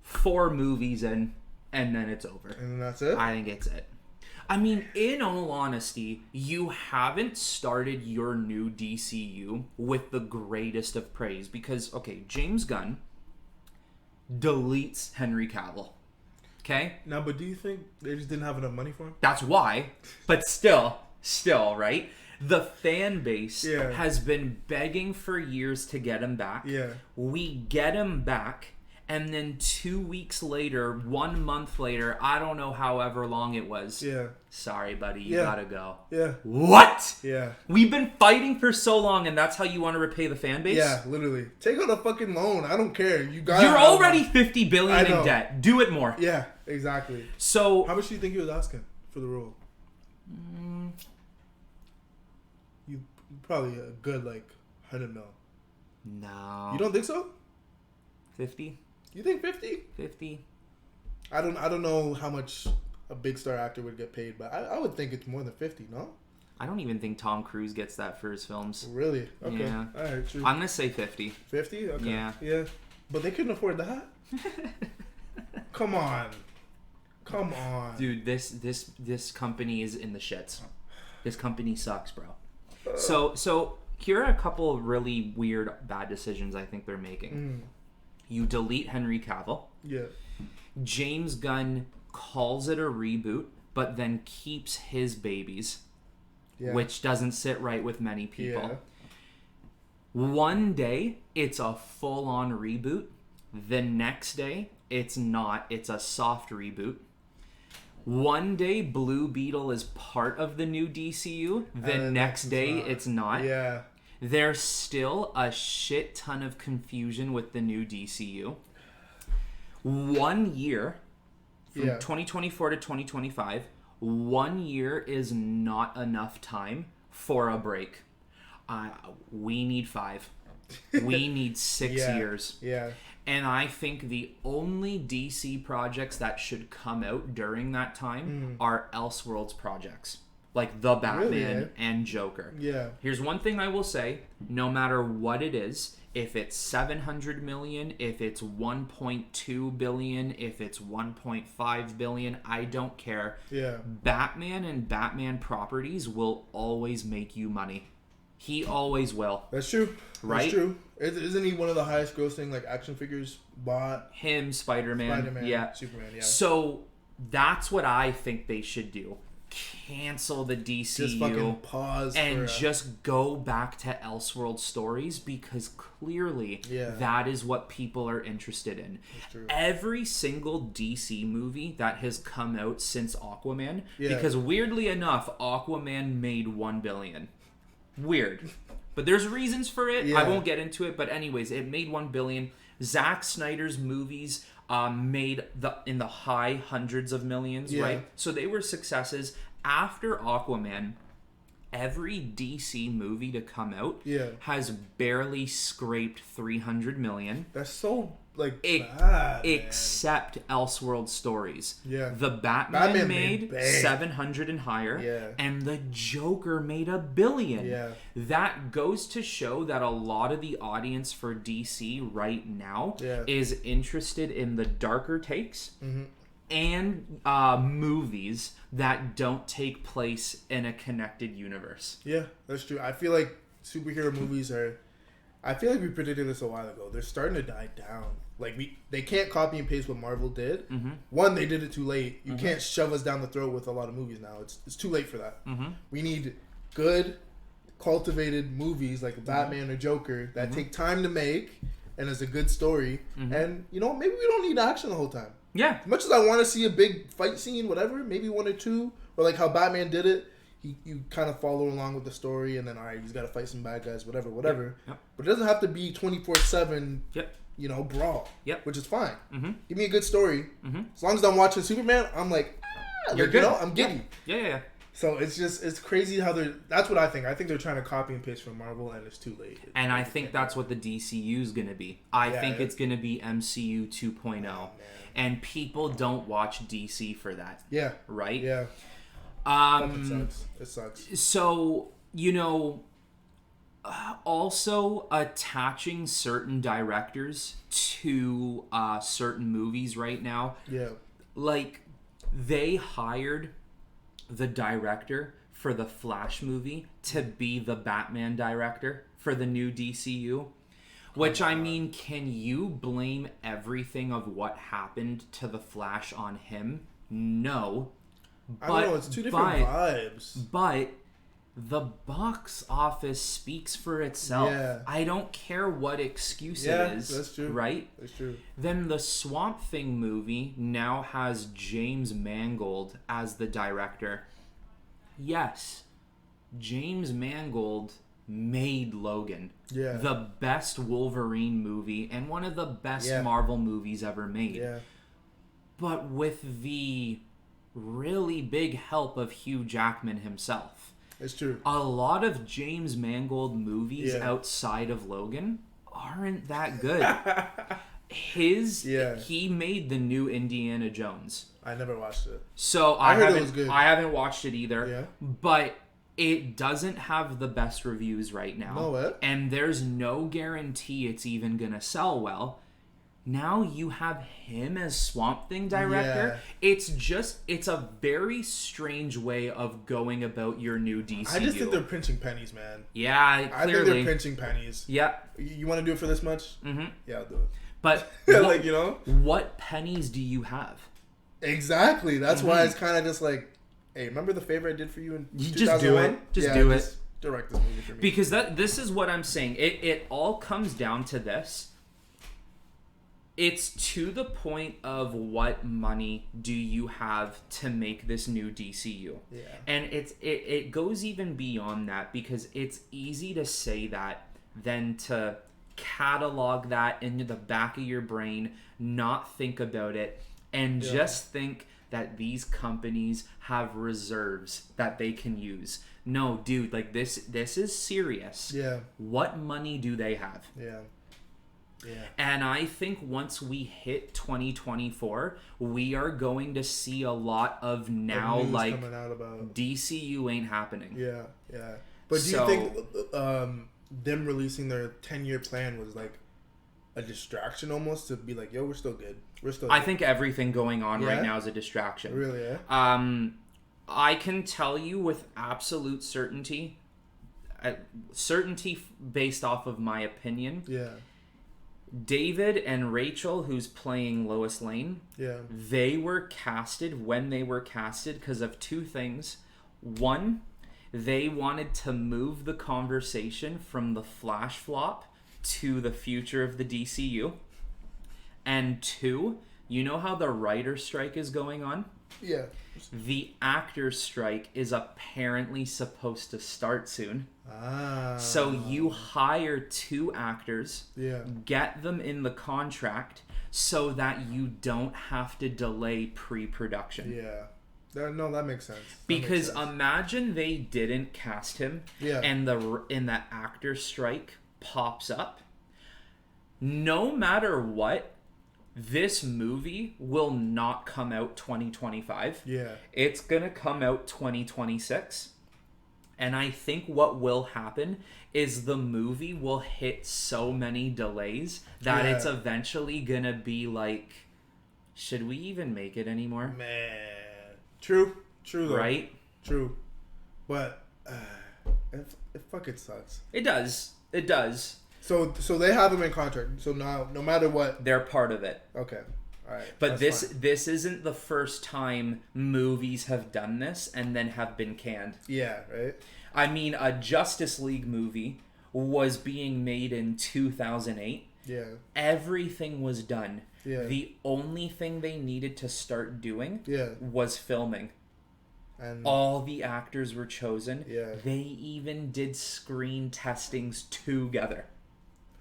Speaker 2: 4 movies in, and then it's over.
Speaker 1: And that's it?
Speaker 2: I think it's it. I mean, in all honesty, you haven't started your new DCU with the greatest of praise because, okay, James Gunn deletes Henry Cavill. Okay?
Speaker 1: Now, but do you think they just didn't have enough money for him?
Speaker 2: That's why. But still, right? The fan base has been begging for years to get him back.
Speaker 1: Yeah.
Speaker 2: We get him back, and then 2 weeks later, 1 month later, I don't know however long it was.
Speaker 1: Yeah.
Speaker 2: Sorry, buddy, you gotta go.
Speaker 1: Yeah.
Speaker 2: What?
Speaker 1: Yeah.
Speaker 2: We've been fighting for so long, and that's how you want to repay the fan base?
Speaker 1: Yeah, literally. Take out a fucking loan. I don't care.
Speaker 2: You're already $50 billion in debt. Do it more.
Speaker 1: Yeah, exactly.
Speaker 2: So,
Speaker 1: how much do you think he was asking for the role? You probably a good like 100 mil.
Speaker 2: No.
Speaker 1: You don't think so?
Speaker 2: 50?
Speaker 1: You think 50?
Speaker 2: 50.
Speaker 1: I don't know how much a big star actor would get paid, but I would think it's more than 50, no?
Speaker 2: I don't even think Tom Cruise gets that for his films.
Speaker 1: Really? Okay.
Speaker 2: Yeah.
Speaker 1: All right, true.
Speaker 2: I'm going to say 50.
Speaker 1: 50? Okay.
Speaker 2: Yeah.
Speaker 1: Yeah. But they couldn't afford that. Come on.
Speaker 2: Dude, this company is in the shits. This company sucks, bro. So here are a couple of really weird bad decisions I think they're making. You delete Henry Cavill.
Speaker 1: Yeah.
Speaker 2: James Gunn calls it a reboot, but then keeps his babies, which doesn't sit right with many people. Yeah. One day, it's a full-on reboot. The next day, it's not. It's a soft reboot. One day, Blue Beetle is part of the new DCU. The next day, it's not.
Speaker 1: Yeah.
Speaker 2: There's still a shit ton of confusion with the new DCU. 1 year, from 2024 to 2025, 1 year is not enough time for a break. We need 5. We need 6 years.
Speaker 1: Yeah.
Speaker 2: And I think the only DC projects that should come out during that time are Elseworlds projects. Like The Batman and Joker.
Speaker 1: Yeah.
Speaker 2: Here's one thing I will say. No matter what it is, if it's 700 million, if it's 1.2 billion, if it's 1.5 billion, I don't care.
Speaker 1: Yeah.
Speaker 2: Batman and Batman properties will always make you money. He always will.
Speaker 1: That's true.
Speaker 2: Right?
Speaker 1: That's true. Isn't he one of the highest grossing like action figures bought?
Speaker 2: Him, Spider-Man. Yeah.
Speaker 1: Superman, yeah.
Speaker 2: So that's what I think they should do. Cancel the DCU.
Speaker 1: Just fucking pause.
Speaker 2: And just go back to Elseworld stories because clearly that is what people are interested in.
Speaker 1: That's true.
Speaker 2: Every single DC movie that has come out since Aquaman, because weirdly enough, Aquaman made $1 billion. Weird. But there's reasons for it. Yeah. I won't get into it. But anyways, it made $1 billion. Zack Snyder's movies made in the high hundreds of millions, right? So they were successes. After Aquaman, every DC movie to come out has barely scraped 300 million.
Speaker 1: That's so bad,
Speaker 2: except Elseworld stories.
Speaker 1: Yeah.
Speaker 2: The Batman made 700 and higher, and the Joker made $1 billion.
Speaker 1: Yeah.
Speaker 2: That goes to show that a lot of the audience for DC right now is interested in the darker takes and movies that don't take place in a connected universe.
Speaker 1: Yeah, that's true. I feel like superhero movies are... I feel like we predicted this a while ago. They're starting to die down. Like they can't copy and paste what Marvel did. One, they did it too late. You can't shove us down the throat with a lot of movies now. It's too late for that. We need good, cultivated movies like Batman or Joker that take time to make and is a good story. And maybe we don't need action the whole time.
Speaker 2: Yeah.
Speaker 1: As much as I want to see a big fight scene, whatever, maybe 1 or 2, or like how Batman did it. You kind of follow along with the story, and then all right, he's got to fight some bad guys, whatever. Yep. But it doesn't have to be 24/7. Brawl. Which is fine. Give me a good story. As long as I'm watching Superman, I'm like,
Speaker 2: you're good.
Speaker 1: I'm giddy.
Speaker 2: Yeah.
Speaker 1: So it's crazy how they're. That's what I think. I think they're trying to copy and paste from Marvel, and it's too late.
Speaker 2: And I think that's what the DCU is going to be. I think it's going to be MCU 2.0, and people don't watch DC for that. Yeah. Right.
Speaker 1: Yeah. It sucks.
Speaker 2: So, also attaching certain directors to certain movies right now. Yeah. Like, they hired the director for the Flash movie to be the Batman director for the new DCU. Which, I mean, can you blame everything of what happened to the Flash on him? No.
Speaker 1: I don't know, it's two different vibes.
Speaker 2: But the box office speaks for itself.
Speaker 1: Yeah.
Speaker 2: I don't care what excuse it is.
Speaker 1: That's true.
Speaker 2: Right?
Speaker 1: That's true.
Speaker 2: Then the Swamp Thing movie now has James Mangold as the director. Yes, James Mangold made Logan.
Speaker 1: Yeah.
Speaker 2: The best Wolverine movie and one of the best Marvel movies ever made.
Speaker 1: Yeah.
Speaker 2: But with the really big help of Hugh Jackman himself.
Speaker 1: It's true.
Speaker 2: A lot of James Mangold movies outside of Logan aren't that good. He made the new Indiana Jones.
Speaker 1: I never watched it.
Speaker 2: So I haven't watched it either.
Speaker 1: Yeah.
Speaker 2: But it doesn't have the best reviews right now.
Speaker 1: No way.
Speaker 2: And there's no guarantee it's even gonna sell well. Now you have him as Swamp Thing director. Yeah. It's a very strange way of going about your new DCU.
Speaker 1: I just think they're pinching pennies, man.
Speaker 2: Yeah, clearly.
Speaker 1: I think they're pinching pennies.
Speaker 2: Yeah.
Speaker 1: You want to do it for this much?
Speaker 2: Mm-hmm.
Speaker 1: Yeah, I'll do it.
Speaker 2: But
Speaker 1: like, you know,
Speaker 2: what pennies do you have?
Speaker 1: Exactly. That's why it's kind of just like, hey, remember the favor I did for you in 2001?
Speaker 2: Just do it. Just do it.
Speaker 1: Just direct this movie for me.
Speaker 2: Because this is what I'm saying. It all comes down to this. It's to the point of what money do you have to make this new DCU.
Speaker 1: Yeah.
Speaker 2: And it goes even beyond that, because it's easy to say that than to catalog that into the back of your brain, not think about it, and just think that these companies have reserves that they can use. No, dude, like this is serious.
Speaker 1: Yeah.
Speaker 2: What money do they have?
Speaker 1: Yeah. Yeah.
Speaker 2: And I think once we hit 2024, we are going to see a lot of now like
Speaker 1: coming out about
Speaker 2: DCU ain't happening.
Speaker 1: Yeah, yeah. But do you think them releasing their 10-year plan was like a distraction almost to be like, yo, we're still good. We're still good.
Speaker 2: I think everything going on right now is a distraction.
Speaker 1: Really, yeah?
Speaker 2: I can tell you with absolute certainty based off of my opinion.
Speaker 1: Yeah.
Speaker 2: David and Rachel, who's playing Lois Lane, they were casted when they were casted because of two things. One, they wanted to move the conversation from the flash flop to the future of the DCU. And two, you know how the writer's strike is going on?
Speaker 1: Yeah.
Speaker 2: The actor's strike is apparently supposed to start soon. So you hire two actors, get them in the contract so that you don't have to delay pre-production.
Speaker 1: Yeah. That makes sense.
Speaker 2: Because imagine they didn't cast him and the actor strike pops up. No matter what, this movie will not come out 2025.
Speaker 1: Yeah.
Speaker 2: It's going to come out 2026. And I think what will happen is the movie will hit so many delays that it's eventually going to be like, should we even make it anymore?
Speaker 1: Man. True though.
Speaker 2: Right?
Speaker 1: True. But it fucking sucks.
Speaker 2: It does.
Speaker 1: So they have him in contract. So now, no matter what,
Speaker 2: they're part of it.
Speaker 1: Okay. All right.
Speaker 2: But this isn't the first time movies have done this and then have been canned.
Speaker 1: Yeah, right?
Speaker 2: I mean, a Justice League movie was being made in 2008.
Speaker 1: Yeah.
Speaker 2: Everything was done.
Speaker 1: Yeah.
Speaker 2: The only thing they needed to start doing was filming.
Speaker 1: And
Speaker 2: all the actors were chosen.
Speaker 1: Yeah.
Speaker 2: They even did screen testings together.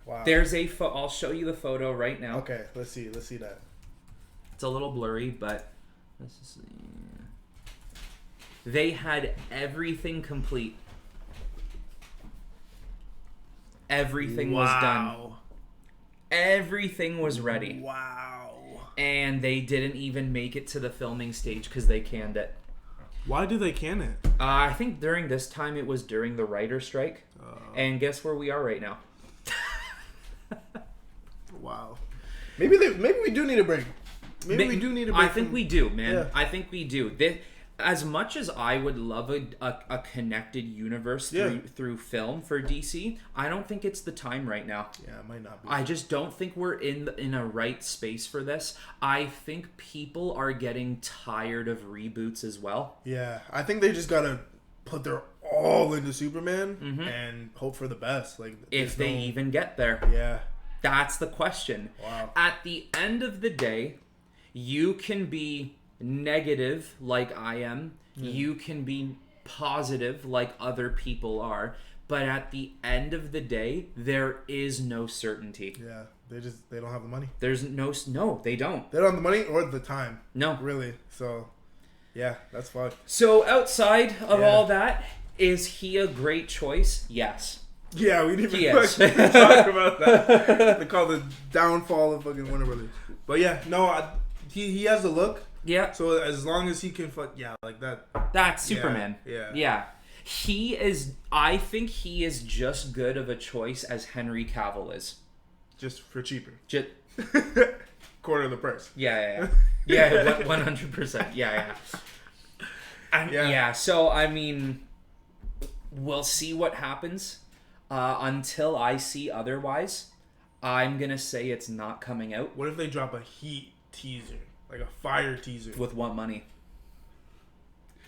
Speaker 1: Wow.
Speaker 2: There's I'll show you the photo right now.
Speaker 1: Okay, let's see that.
Speaker 2: It's a little blurry, but let's see. They had everything complete. Everything was done. Everything was ready.
Speaker 1: Wow.
Speaker 2: And they didn't even make it to the filming stage because they canned it.
Speaker 3: Why do they can it?
Speaker 2: I think during this time it was during the writer's strike. And guess where we are right now?
Speaker 1: Wow. Maybe we do need a break. Maybe we do need a break.
Speaker 2: I think we do, man. Yeah. I think we do. As much as I would love a connected universe through film for DC, I don't think it's the time right now.
Speaker 1: Yeah, it might not be.
Speaker 2: I just don't think we're in a right space for this. I think people are getting tired of reboots as well.
Speaker 1: Yeah, I think they just gotta put their all into Superman and hope for the best. Like
Speaker 2: if they even get there.
Speaker 1: Yeah.
Speaker 2: That's the question.
Speaker 1: Wow.
Speaker 2: At the end of the day, you can be negative like I am. You can be positive like other people are. But at the end of the day, there is no certainty.
Speaker 1: Yeah. They don't have the money.
Speaker 2: There's no, they don't.
Speaker 1: They don't have the money or the time.
Speaker 2: No.
Speaker 1: Really. So, yeah, that's fucked.
Speaker 2: So outside of all that, is he a great choice? Yes.
Speaker 1: Yeah, we didn't even talk about that. They call the downfall of fucking Warner Brothers. But yeah, no, he has the look.
Speaker 2: Yeah.
Speaker 1: So as long as he can like that.
Speaker 2: That's Superman.
Speaker 1: Yeah.
Speaker 2: He is, I think he is just good of a choice as Henry Cavill is.
Speaker 1: Just for cheaper. Quarter of the price.
Speaker 2: Yeah, 100%. Yeah. So, I mean, we'll see what happens. Until I see otherwise, I'm going to say it's not coming out.
Speaker 1: What if they drop a heat teaser? Like a fire teaser?
Speaker 2: With what money?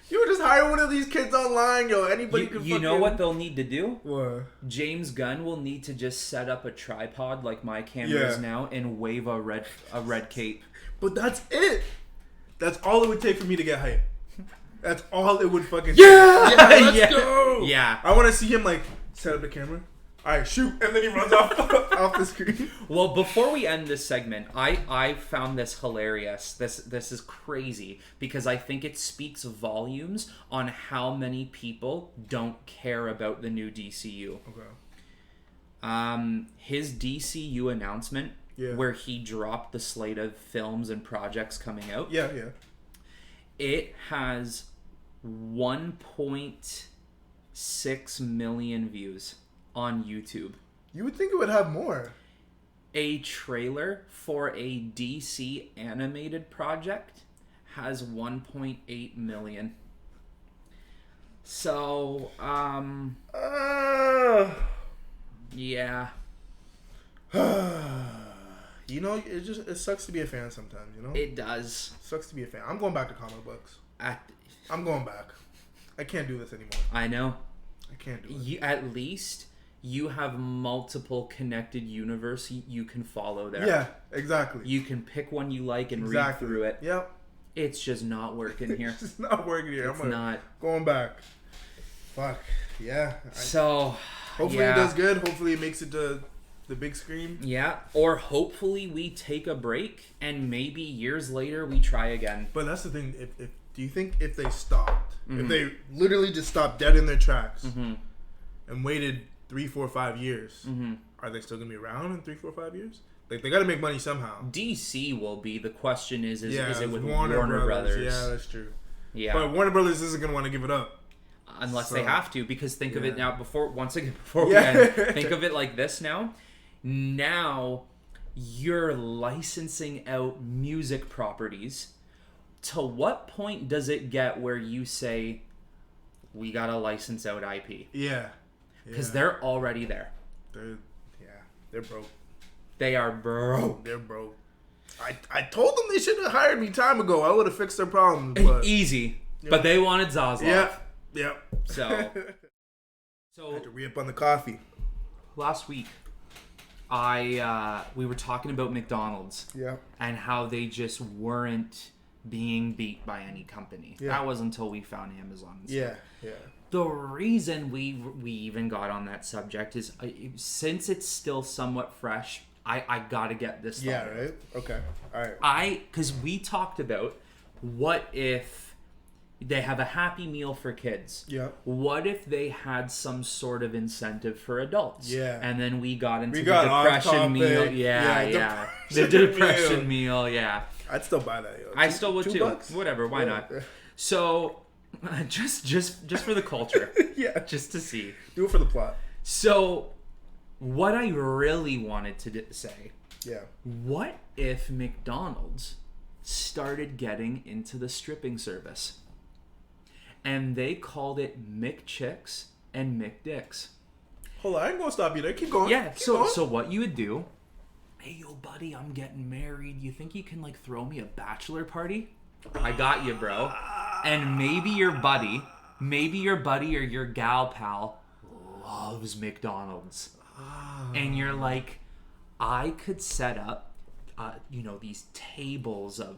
Speaker 1: You would just hire one of these kids online, yo. Anybody can
Speaker 2: You know what they'll need to do?
Speaker 1: What?
Speaker 2: James Gunn will need to just set up a tripod like my camera is now and wave a red cape.
Speaker 1: But that's it. That's all it would take for me to get hyped. That's all it would fucking
Speaker 2: Let's
Speaker 1: go.
Speaker 2: Yeah.
Speaker 1: I want to see him like set up the camera. All right, shoot, and then he runs off the screen.
Speaker 2: Well, before we end this segment, I found this hilarious. This is crazy because I think it speaks volumes on how many people don't care about the new DCU.
Speaker 1: Okay.
Speaker 2: His DCU announcement, where he dropped the slate of films and projects coming out.
Speaker 1: Yeah.
Speaker 2: It has 1.6 million views on YouTube.
Speaker 1: You would think it would have more.
Speaker 2: A trailer for a DC animated project has 1.8 million. So, yeah.
Speaker 1: You know, it sucks to be a fan sometimes, you know?
Speaker 2: It does.
Speaker 1: Sucks to be a fan. I'm going back to comic books. I'm going back. I can't do this anymore.
Speaker 2: I know.
Speaker 1: I can't do it.
Speaker 2: At least you have multiple connected universe you can follow there.
Speaker 1: Yeah, exactly.
Speaker 2: You can pick one you like and read through it.
Speaker 1: Yep.
Speaker 2: It's just not working here.
Speaker 1: It's just not working here.
Speaker 2: It's not.
Speaker 1: Going back. Fuck. Yeah.
Speaker 2: So,
Speaker 1: hopefully it does good. Hopefully it makes it to the big screen.
Speaker 2: Yeah. Or hopefully we take a break and maybe years later we try again.
Speaker 1: But that's the thing. Do you think if they stopped, if they literally just stopped dead in their tracks and waited 3, 4, 5 years, are they still gonna be around in 3, 4, 5 years? Like they got to make money somehow.
Speaker 2: DC will be. The question is it with
Speaker 1: Warner
Speaker 2: Brothers?
Speaker 1: Yeah, that's true.
Speaker 2: Yeah,
Speaker 1: but Warner Brothers isn't gonna want to give it up
Speaker 2: unless they have to. Because think of it now. Before we end, think of it like this now. Now you're licensing out music properties. To what point does it get where you say we gotta license out IP?
Speaker 1: Yeah.
Speaker 2: Because they're already there.
Speaker 1: They're broke.
Speaker 2: They are broke.
Speaker 1: They're broke. I told them they should have hired me time ago. I would have fixed their problems. But,
Speaker 2: easy. But they wanted Zaslav.
Speaker 1: Yeah.
Speaker 2: So
Speaker 1: I had to re-up on the coffee.
Speaker 2: Last week, we were talking about McDonald's.
Speaker 1: Yeah.
Speaker 2: And how they just weren't being beat by any company.
Speaker 1: Yeah.
Speaker 2: That was until we found Amazon. And stuff.
Speaker 1: Yeah.
Speaker 2: The reason we even got on that subject is since it's still somewhat fresh, I gotta get this.
Speaker 1: Yeah, right? Okay. All right.
Speaker 2: Because we talked about what if they have a Happy Meal for kids.
Speaker 1: Yeah.
Speaker 2: What if they had some sort of incentive for adults?
Speaker 1: Yeah.
Speaker 2: And then we got into the
Speaker 1: depression
Speaker 2: depression meal. Yeah. The depression meal. Yeah.
Speaker 1: I'd still buy that. Yo.
Speaker 2: I still would too.
Speaker 1: $2?
Speaker 2: Whatever. Why not? So. Just for the culture.
Speaker 1: Yeah.
Speaker 2: Just to see.
Speaker 1: Do it for the plot.
Speaker 2: So, what I really wanted to say.
Speaker 1: Yeah.
Speaker 2: What if McDonald's started getting into the stripping service? And they called it McChicks and McDicks.
Speaker 1: Hold on, I ain't gonna stop you there. Keep going.
Speaker 2: Yeah,
Speaker 1: Keep going.
Speaker 2: So what you would do, hey, yo, buddy, I'm getting married. You think you can, throw me a bachelor party? I got you, bro. And maybe your buddy maybe your buddy or your gal pal loves McDonald's. And you're like, I could set up, these tables of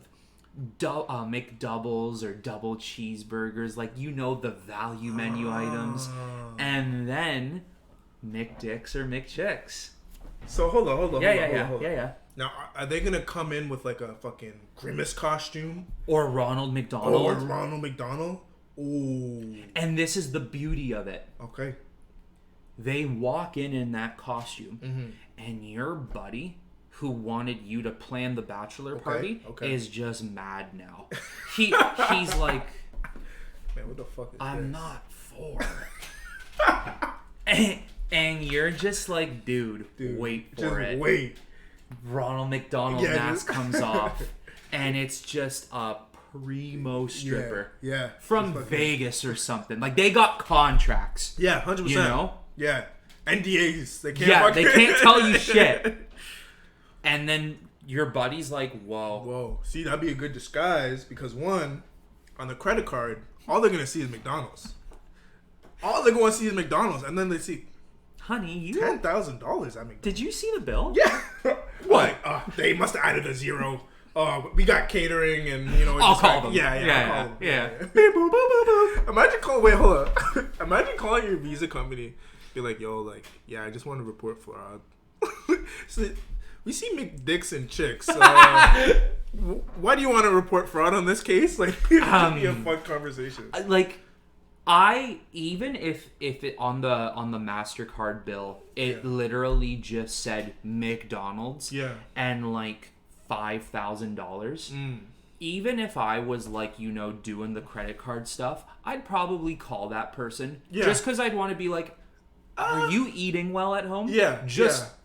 Speaker 2: McDoubles or double cheeseburgers, like, the value menu items, and then McDicks or McChicks.
Speaker 1: So hold on.
Speaker 2: Yeah.
Speaker 1: Now, are they gonna come in with like a fucking Grimace costume
Speaker 2: or Ronald McDonald?
Speaker 1: Ooh.
Speaker 2: And this is the beauty of it.
Speaker 1: Okay.
Speaker 2: They walk in that costume, and your buddy who wanted you to plan the bachelor party is just mad now. He's like,
Speaker 1: man, what the fuck is
Speaker 2: I'm
Speaker 1: this?
Speaker 2: not for it. and you're just like, dude wait for it.
Speaker 1: Wait.
Speaker 2: Ronald McDonald mask comes off, and it's just a primo stripper.
Speaker 1: Yeah.
Speaker 2: From Vegas or something. Like, they got contracts.
Speaker 1: Yeah, 100%.
Speaker 2: You know?
Speaker 1: Yeah. NDAs. They can't
Speaker 2: they can't tell you shit. And then your buddy's like, whoa.
Speaker 1: See, that'd be a good disguise because, one, on the credit card, all they're going to see is McDonald's. All they're going to see is McDonald's. And then they see,
Speaker 2: honey, you
Speaker 1: $10,000 at McDonald's.
Speaker 2: Did you see the bill?
Speaker 1: Yeah. What? They must have added a zero. We got catering and,
Speaker 2: I'll call them.
Speaker 1: Yeah.
Speaker 2: Beep, boop, boop, boop, boop.
Speaker 1: Hold up. Imagine calling your visa company. Be like, yo, like, I just want to report fraud. So, we see McDicks and chicks. Why do you want to report fraud on this case? Like, it should be a fun conversation.
Speaker 2: Like, even if it on the MasterCard bill, it literally just said McDonald's.
Speaker 1: Yeah.
Speaker 2: And like $5,000. Even if I was like, doing the credit card stuff, I'd probably call that person. Yeah. Just because I'd want to be like, are you eating well at home?
Speaker 1: Yeah.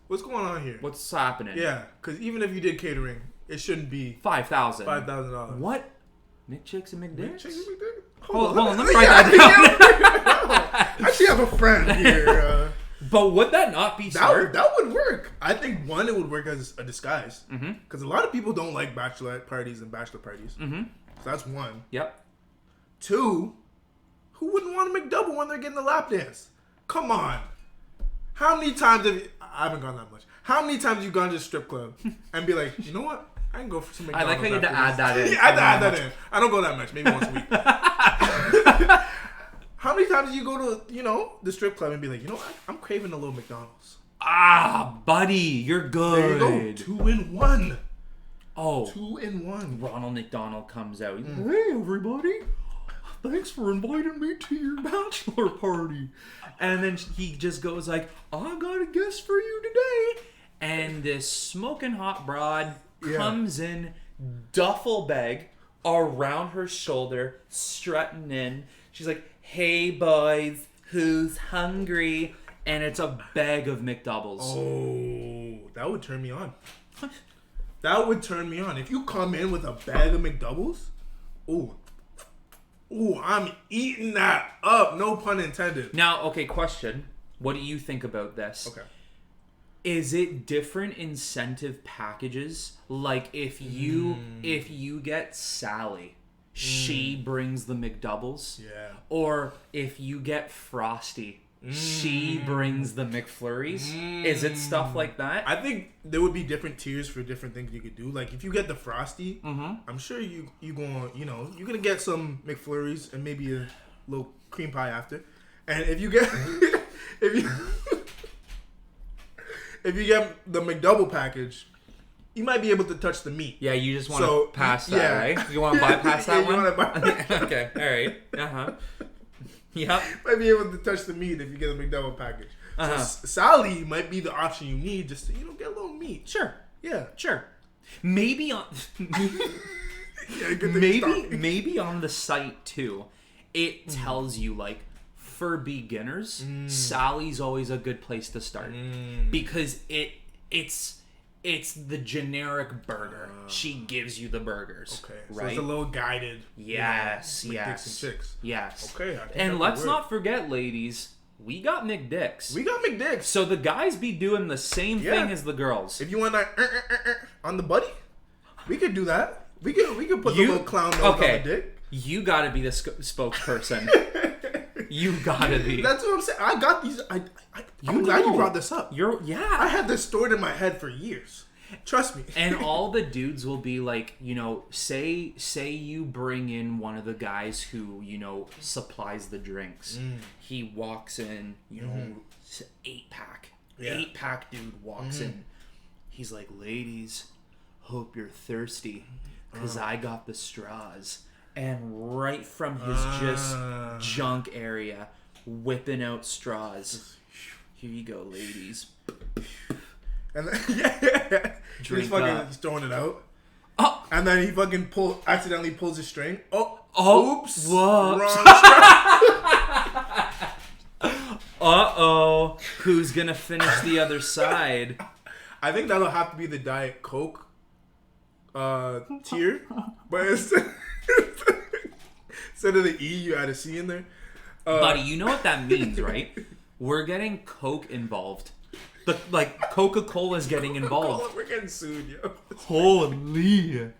Speaker 1: What's going on here?
Speaker 2: What's happening?
Speaker 1: Yeah. Because even if you did catering, it shouldn't be
Speaker 2: $5,000. What? McChicks and McDicks? Hold on. Let me write that
Speaker 1: down. I actually have a friend here.
Speaker 2: But would that not be smart?
Speaker 1: That would work. I think, one, it would work as a disguise. Because a lot of people don't like bachelorette parties and bachelor parties. So that's one.
Speaker 2: Yep.
Speaker 1: Two, who wouldn't want a McDouble when they're getting the lap dance? Come on. How many times I haven't gone that much. How many times have you gone to a strip club and be like, you know what? I can go for some McDonald's.
Speaker 2: I like how you had to add that in.
Speaker 1: I had to add that in. I don't go that much. Maybe once a week. How many times do you go to, the strip club and be like, you know what? I'm craving a little McDonald's.
Speaker 2: Buddy, you're good.
Speaker 1: There you go. 2 in 1.
Speaker 2: Oh.
Speaker 1: 2 in 1.
Speaker 2: Ronald McDonald comes out. Hey, everybody. Thanks for inviting me to your bachelor party. And then he just goes like, I got a guest for you today. And this smoking hot broad comes in, duffel bag around her shoulder, strutting in. She's like, hey, boys, who's hungry? And it's a bag of McDoubles.
Speaker 1: Oh, that would turn me on. That would turn me on. If you come in with a bag of McDoubles, I'm eating that up. No pun intended.
Speaker 2: Now, okay, question. What do you think about this?
Speaker 1: Okay.
Speaker 2: Is it different incentive packages? Like if you get Sally, she brings the McDoubles.
Speaker 1: Yeah.
Speaker 2: Or if you get Frosty, she brings the McFlurries. Is it stuff like that?
Speaker 1: I think there would be different tiers for different things you could do. Like if you get the Frosty, I'm sure you going you're gonna get some McFlurries and maybe a little cream pie after. And if you get if you get the McDouble package, you might be able to touch the meat.
Speaker 2: Yeah, you just want to pass that, right? You want to bypass that one? Okay, all right. Yep.
Speaker 1: Might be able to touch the meat if you get a McDouble package. So Sally might be the option you need just to, get a little meat.
Speaker 2: Sure.
Speaker 1: Yeah.
Speaker 2: Sure. Maybe on maybe on the site too, it tells you like for beginners, Sally's always a good place to start because it's the generic burger. She gives you the burgers. Okay.
Speaker 1: So
Speaker 2: right?
Speaker 1: it's a little guided.
Speaker 2: Yes.
Speaker 1: Dicks and chicks.
Speaker 2: Yes.
Speaker 1: Okay.
Speaker 2: And let's not forget, ladies, we got McDicks. So the guys be doing the same thing as the girls.
Speaker 1: If you want that on the buddy, we could do that. We could put the little clown nose on the dick.
Speaker 2: You got to be the spokesperson. You gotta be.
Speaker 1: That's what I'm saying. I got these. I'm glad you brought this up. I had this stored in my head for years. Trust me.
Speaker 2: And all the dudes will be like, say you bring in one of the guys who, supplies the drinks. He walks in, 8-pack. Yeah. 8-pack dude walks in. He's like, ladies, hope you're thirsty because I got the straws. And right from his just junk area, whipping out straws. Here you go, ladies.
Speaker 1: And then, he's throwing it out.
Speaker 2: Oh.
Speaker 1: And then he fucking accidentally pulls his string. Oops.
Speaker 2: Whoa.
Speaker 1: Wrong string.
Speaker 2: Uh-oh. Who's gonna finish the other side?
Speaker 1: I think that'll have to be the Diet Coke tier. But instead of the E, you add a C in there.
Speaker 2: Buddy, you know what that means, right? We're getting Coke involved. Coca-Cola's getting involved.
Speaker 1: We're getting sued, yo.
Speaker 2: Holy.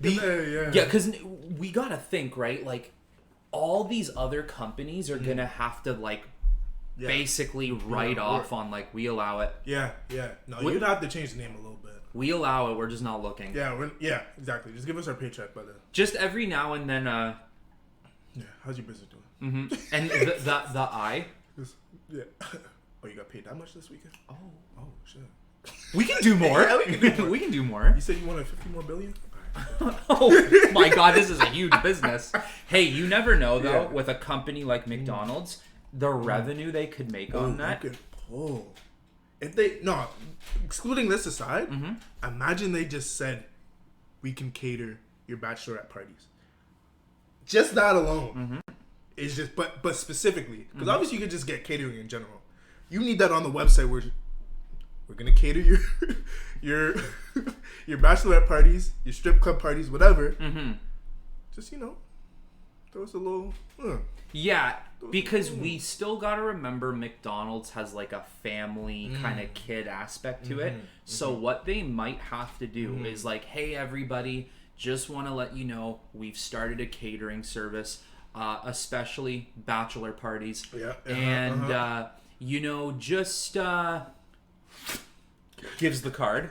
Speaker 1: Yeah,
Speaker 2: because we gotta think, right? Like, all these other companies are gonna have to, basically write off on, we allow it.
Speaker 1: Yeah. No, you'd have to change the name a little bit.
Speaker 2: We allow it, we're just not looking.
Speaker 1: Yeah, exactly. Just give us our paycheck by then.
Speaker 2: Just every now and then,
Speaker 1: Yeah, how's your business doing?
Speaker 2: Mm-hmm. And the I...
Speaker 1: Yeah. Oh, you got paid that much this weekend? Oh, shit.
Speaker 2: We can do more.
Speaker 1: Yeah, we can do more.
Speaker 2: We can do more.
Speaker 1: You said you wanted 50 more billion?
Speaker 2: Oh my God, this is a huge business. Hey, you never know though. With a company like McDonald's, the revenue they could make on that.
Speaker 1: If they excluding this aside, imagine they just said, "We can cater your bachelorette parties." Just that alone is just, but specifically because obviously you could just get catering in general. You need that on the website where we're gonna cater your bachelorette parties, your strip club parties, whatever. Just throw us a little.
Speaker 2: Yeah, because we still gotta remember McDonald's has a family kind of kid aspect to it. So what they might have to do is hey everybody, just want to let you know we've started a catering service, especially bachelor parties.
Speaker 1: Yeah.
Speaker 2: And just gives the card.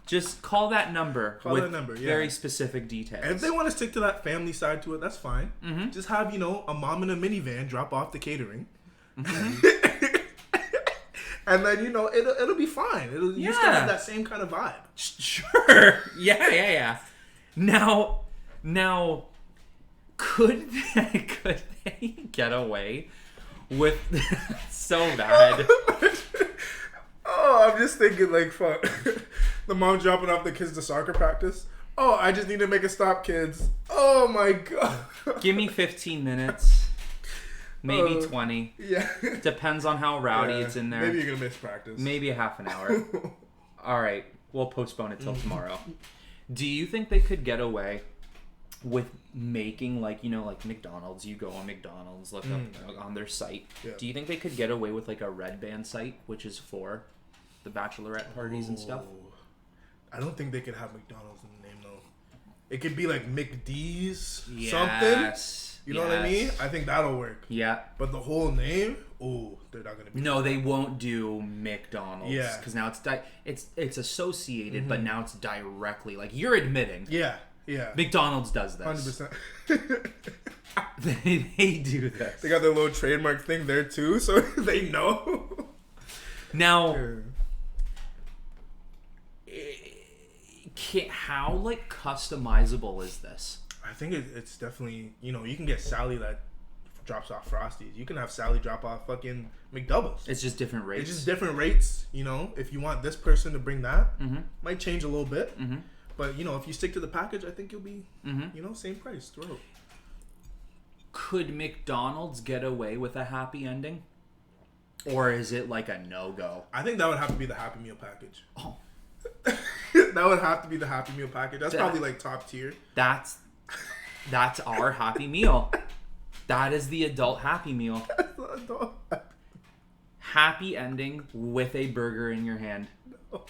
Speaker 2: Just call that number very specific details.
Speaker 1: And if they want to stick to that family side to it, that's fine. Just have, a mom in a minivan drop off the catering. And then, it'll be fine. You still have that same kind of vibe.
Speaker 2: Sure. Yeah. Now, could they get away with so bad?
Speaker 1: Oh, I'm just thinking fuck. The mom dropping off the kids to soccer practice. Oh, I just need to make a stop, kids. Oh my God.
Speaker 2: Give me 15 minutes. Maybe 20.
Speaker 1: Yeah.
Speaker 2: Depends on how rowdy it's in there.
Speaker 1: Maybe you're going to miss practice.
Speaker 2: Maybe a half an hour. All right. We'll postpone it till tomorrow. Do you think they could get away with making McDonald's? You go on McDonald's, look up on their site. Yeah. Do you think they could get away with a red band site, which is for the bachelorette parties and stuff?
Speaker 1: I don't think they could have McDonald's in the name though. It could be McD's something. You know what I mean? I think that'll work.
Speaker 2: Yeah.
Speaker 1: But the whole name, they're not gonna be.
Speaker 2: No, they won't do McDonald's. Yeah. Because now it's associated, but now it's directly you're admitting.
Speaker 1: Yeah.
Speaker 2: McDonald's does this.
Speaker 1: 100%.
Speaker 2: they do this.
Speaker 1: They got their little trademark thing there too, so they know.
Speaker 2: Now, how customizable is this?
Speaker 1: I think it's definitely you can get Sally that drops off Frosties. You can have Sally drop off fucking McDoubles.
Speaker 2: It's just different rates.
Speaker 1: It's just different rates. If you want this person to bring that, might change a little bit. But if you stick to the package, I think you'll be same price throughout.
Speaker 2: Could McDonald's get away with a happy ending? Or is it a no-go?
Speaker 1: I think that would have to be the Happy Meal package. Oh. That would have to be the Happy Meal package. That's probably top tier.
Speaker 2: That's our Happy Meal. That is the adult Happy Meal. Happy ending with a burger in your hand. No.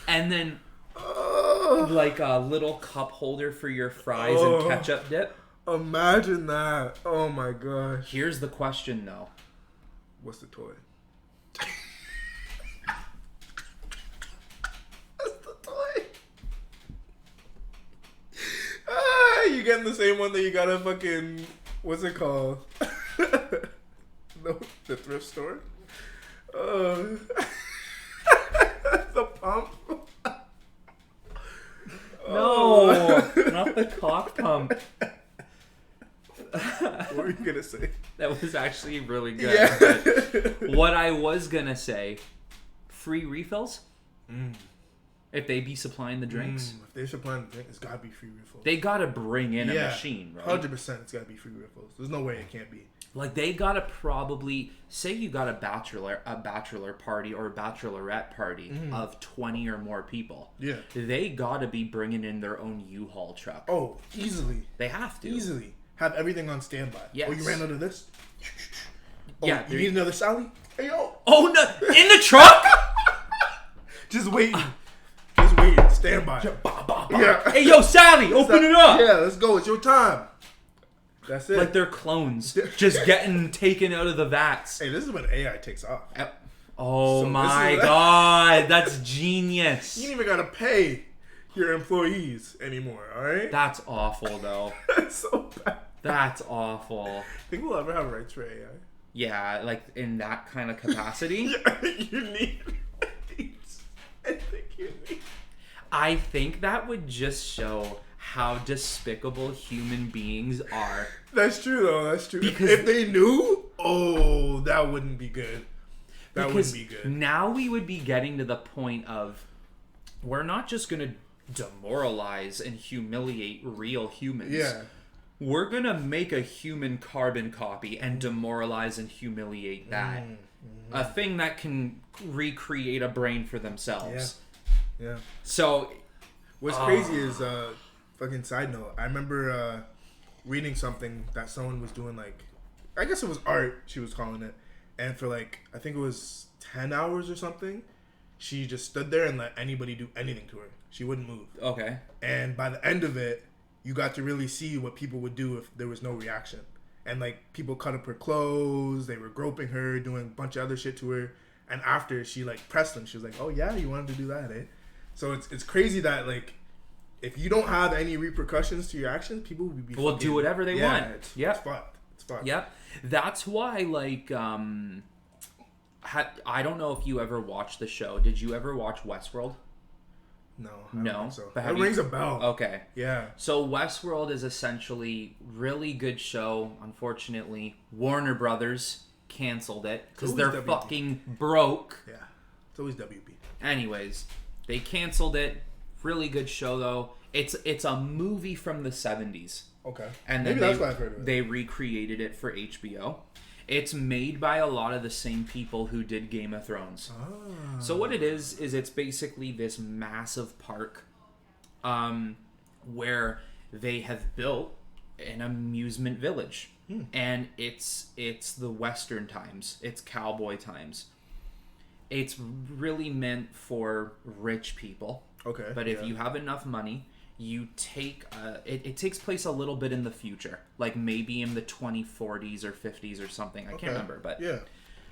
Speaker 2: And then a little cup holder for your fries and ketchup dip.
Speaker 1: Imagine that. Oh my gosh.
Speaker 2: Here's the question, though.
Speaker 1: What's the toy? You getting the same one that you got a fucking, what's it called? The thrift store? The pump?
Speaker 2: No, not the cock pump.
Speaker 1: What were you gonna say?
Speaker 2: That was actually really good.
Speaker 1: Yeah.
Speaker 2: But what I was gonna say, free refills? If they be supplying the drinks?
Speaker 1: If they're supplying the drink, it's gotta be free refills.
Speaker 2: They gotta bring in a machine, right?
Speaker 1: 100% it's gotta be free refills. There's no way it can't be.
Speaker 2: Like, they gotta probably, say you got a bachelor party or a bachelorette party of 20 or more people.
Speaker 1: Yeah.
Speaker 2: They gotta be bringing in their own U-Haul truck.
Speaker 1: Oh, easily.
Speaker 2: They have to.
Speaker 1: Easily. Have everything on standby.
Speaker 2: Yes.
Speaker 1: Oh, you ran out of this? Oh,
Speaker 2: Yeah.
Speaker 1: you need another Sally? Hey, yo.
Speaker 2: Oh, no! In the truck?!
Speaker 1: Just waiting. Just waiting. Standby. Yeah.
Speaker 2: Hey, yo, Sally, open it up!
Speaker 1: Yeah, let's go. It's your time. That's it.
Speaker 2: Like they're clones, just getting taken out of the vats.
Speaker 1: Hey, this is when AI takes off.
Speaker 2: Oh
Speaker 1: So
Speaker 2: my god, that's genius.
Speaker 1: You ain't even gotta pay your employees anymore, alright?
Speaker 2: That's awful, though.
Speaker 1: That's so bad.
Speaker 2: That's awful.
Speaker 1: Think we'll ever have rights for AI?
Speaker 2: Yeah, like in that kind of capacity.
Speaker 1: You need I think you need.
Speaker 2: I think that would just show how despicable human beings are.
Speaker 1: That's true, though. That's true.
Speaker 2: Because
Speaker 1: if they knew, that wouldn't be good. That wouldn't be good.
Speaker 2: Now we would be getting to the point of we're not just going to demoralize and humiliate real humans.
Speaker 1: Yeah.
Speaker 2: We're going to make a human carbon copy and demoralize and humiliate that. A thing that can recreate a brain for themselves.
Speaker 1: Yeah.
Speaker 2: So,
Speaker 1: what's crazy is, fucking side note, I remember reading something that someone was doing, like, I guess it was art, she was calling it. And for, like, I think it was 10 hours or something, she just stood there and let anybody do anything to her. She wouldn't move.
Speaker 2: okay.
Speaker 1: And by the end of it, you got to really see what people would do if there was no reaction. And, like, people cut up her clothes, they were groping her, doing a bunch of other shit to her. And after, she, like, pressed them. She was like, oh, yeah, you wanted to do that, eh? So it's crazy that, like, if you don't have any repercussions to your actions, people will
Speaker 2: do whatever they want.
Speaker 1: It's
Speaker 2: Yep.
Speaker 1: fucked. It's fucked.
Speaker 2: Yep. That's why, like, I don't know if you ever watched the show. Did you ever watch Westworld?
Speaker 1: No. I don't think so.
Speaker 2: But
Speaker 1: It rings a bell.
Speaker 2: Okay.
Speaker 1: Yeah.
Speaker 2: So Westworld is essentially really good show. Unfortunately, Warner Brothers canceled it because they're
Speaker 1: WB.
Speaker 2: fucking broke.
Speaker 1: Yeah. It's always WB.
Speaker 2: Anyways, they canceled it. Really good show though. It's a movie from the 70s.
Speaker 1: Okay.
Speaker 2: And
Speaker 1: Maybe
Speaker 2: then
Speaker 1: that's why I've heard of it.
Speaker 2: they recreated it for HBO. It's made by a lot of the same people who did Game of Thrones.
Speaker 1: Ah.
Speaker 2: So what it is it's basically this massive park where they have built an amusement village. And it's the Western times. It's cowboy times. It's really meant for rich people.
Speaker 1: Okay.
Speaker 2: But if you have enough money, you take it takes place a little bit in the future, like maybe in the 2040s or 50s or something. I can't remember, but
Speaker 1: yeah.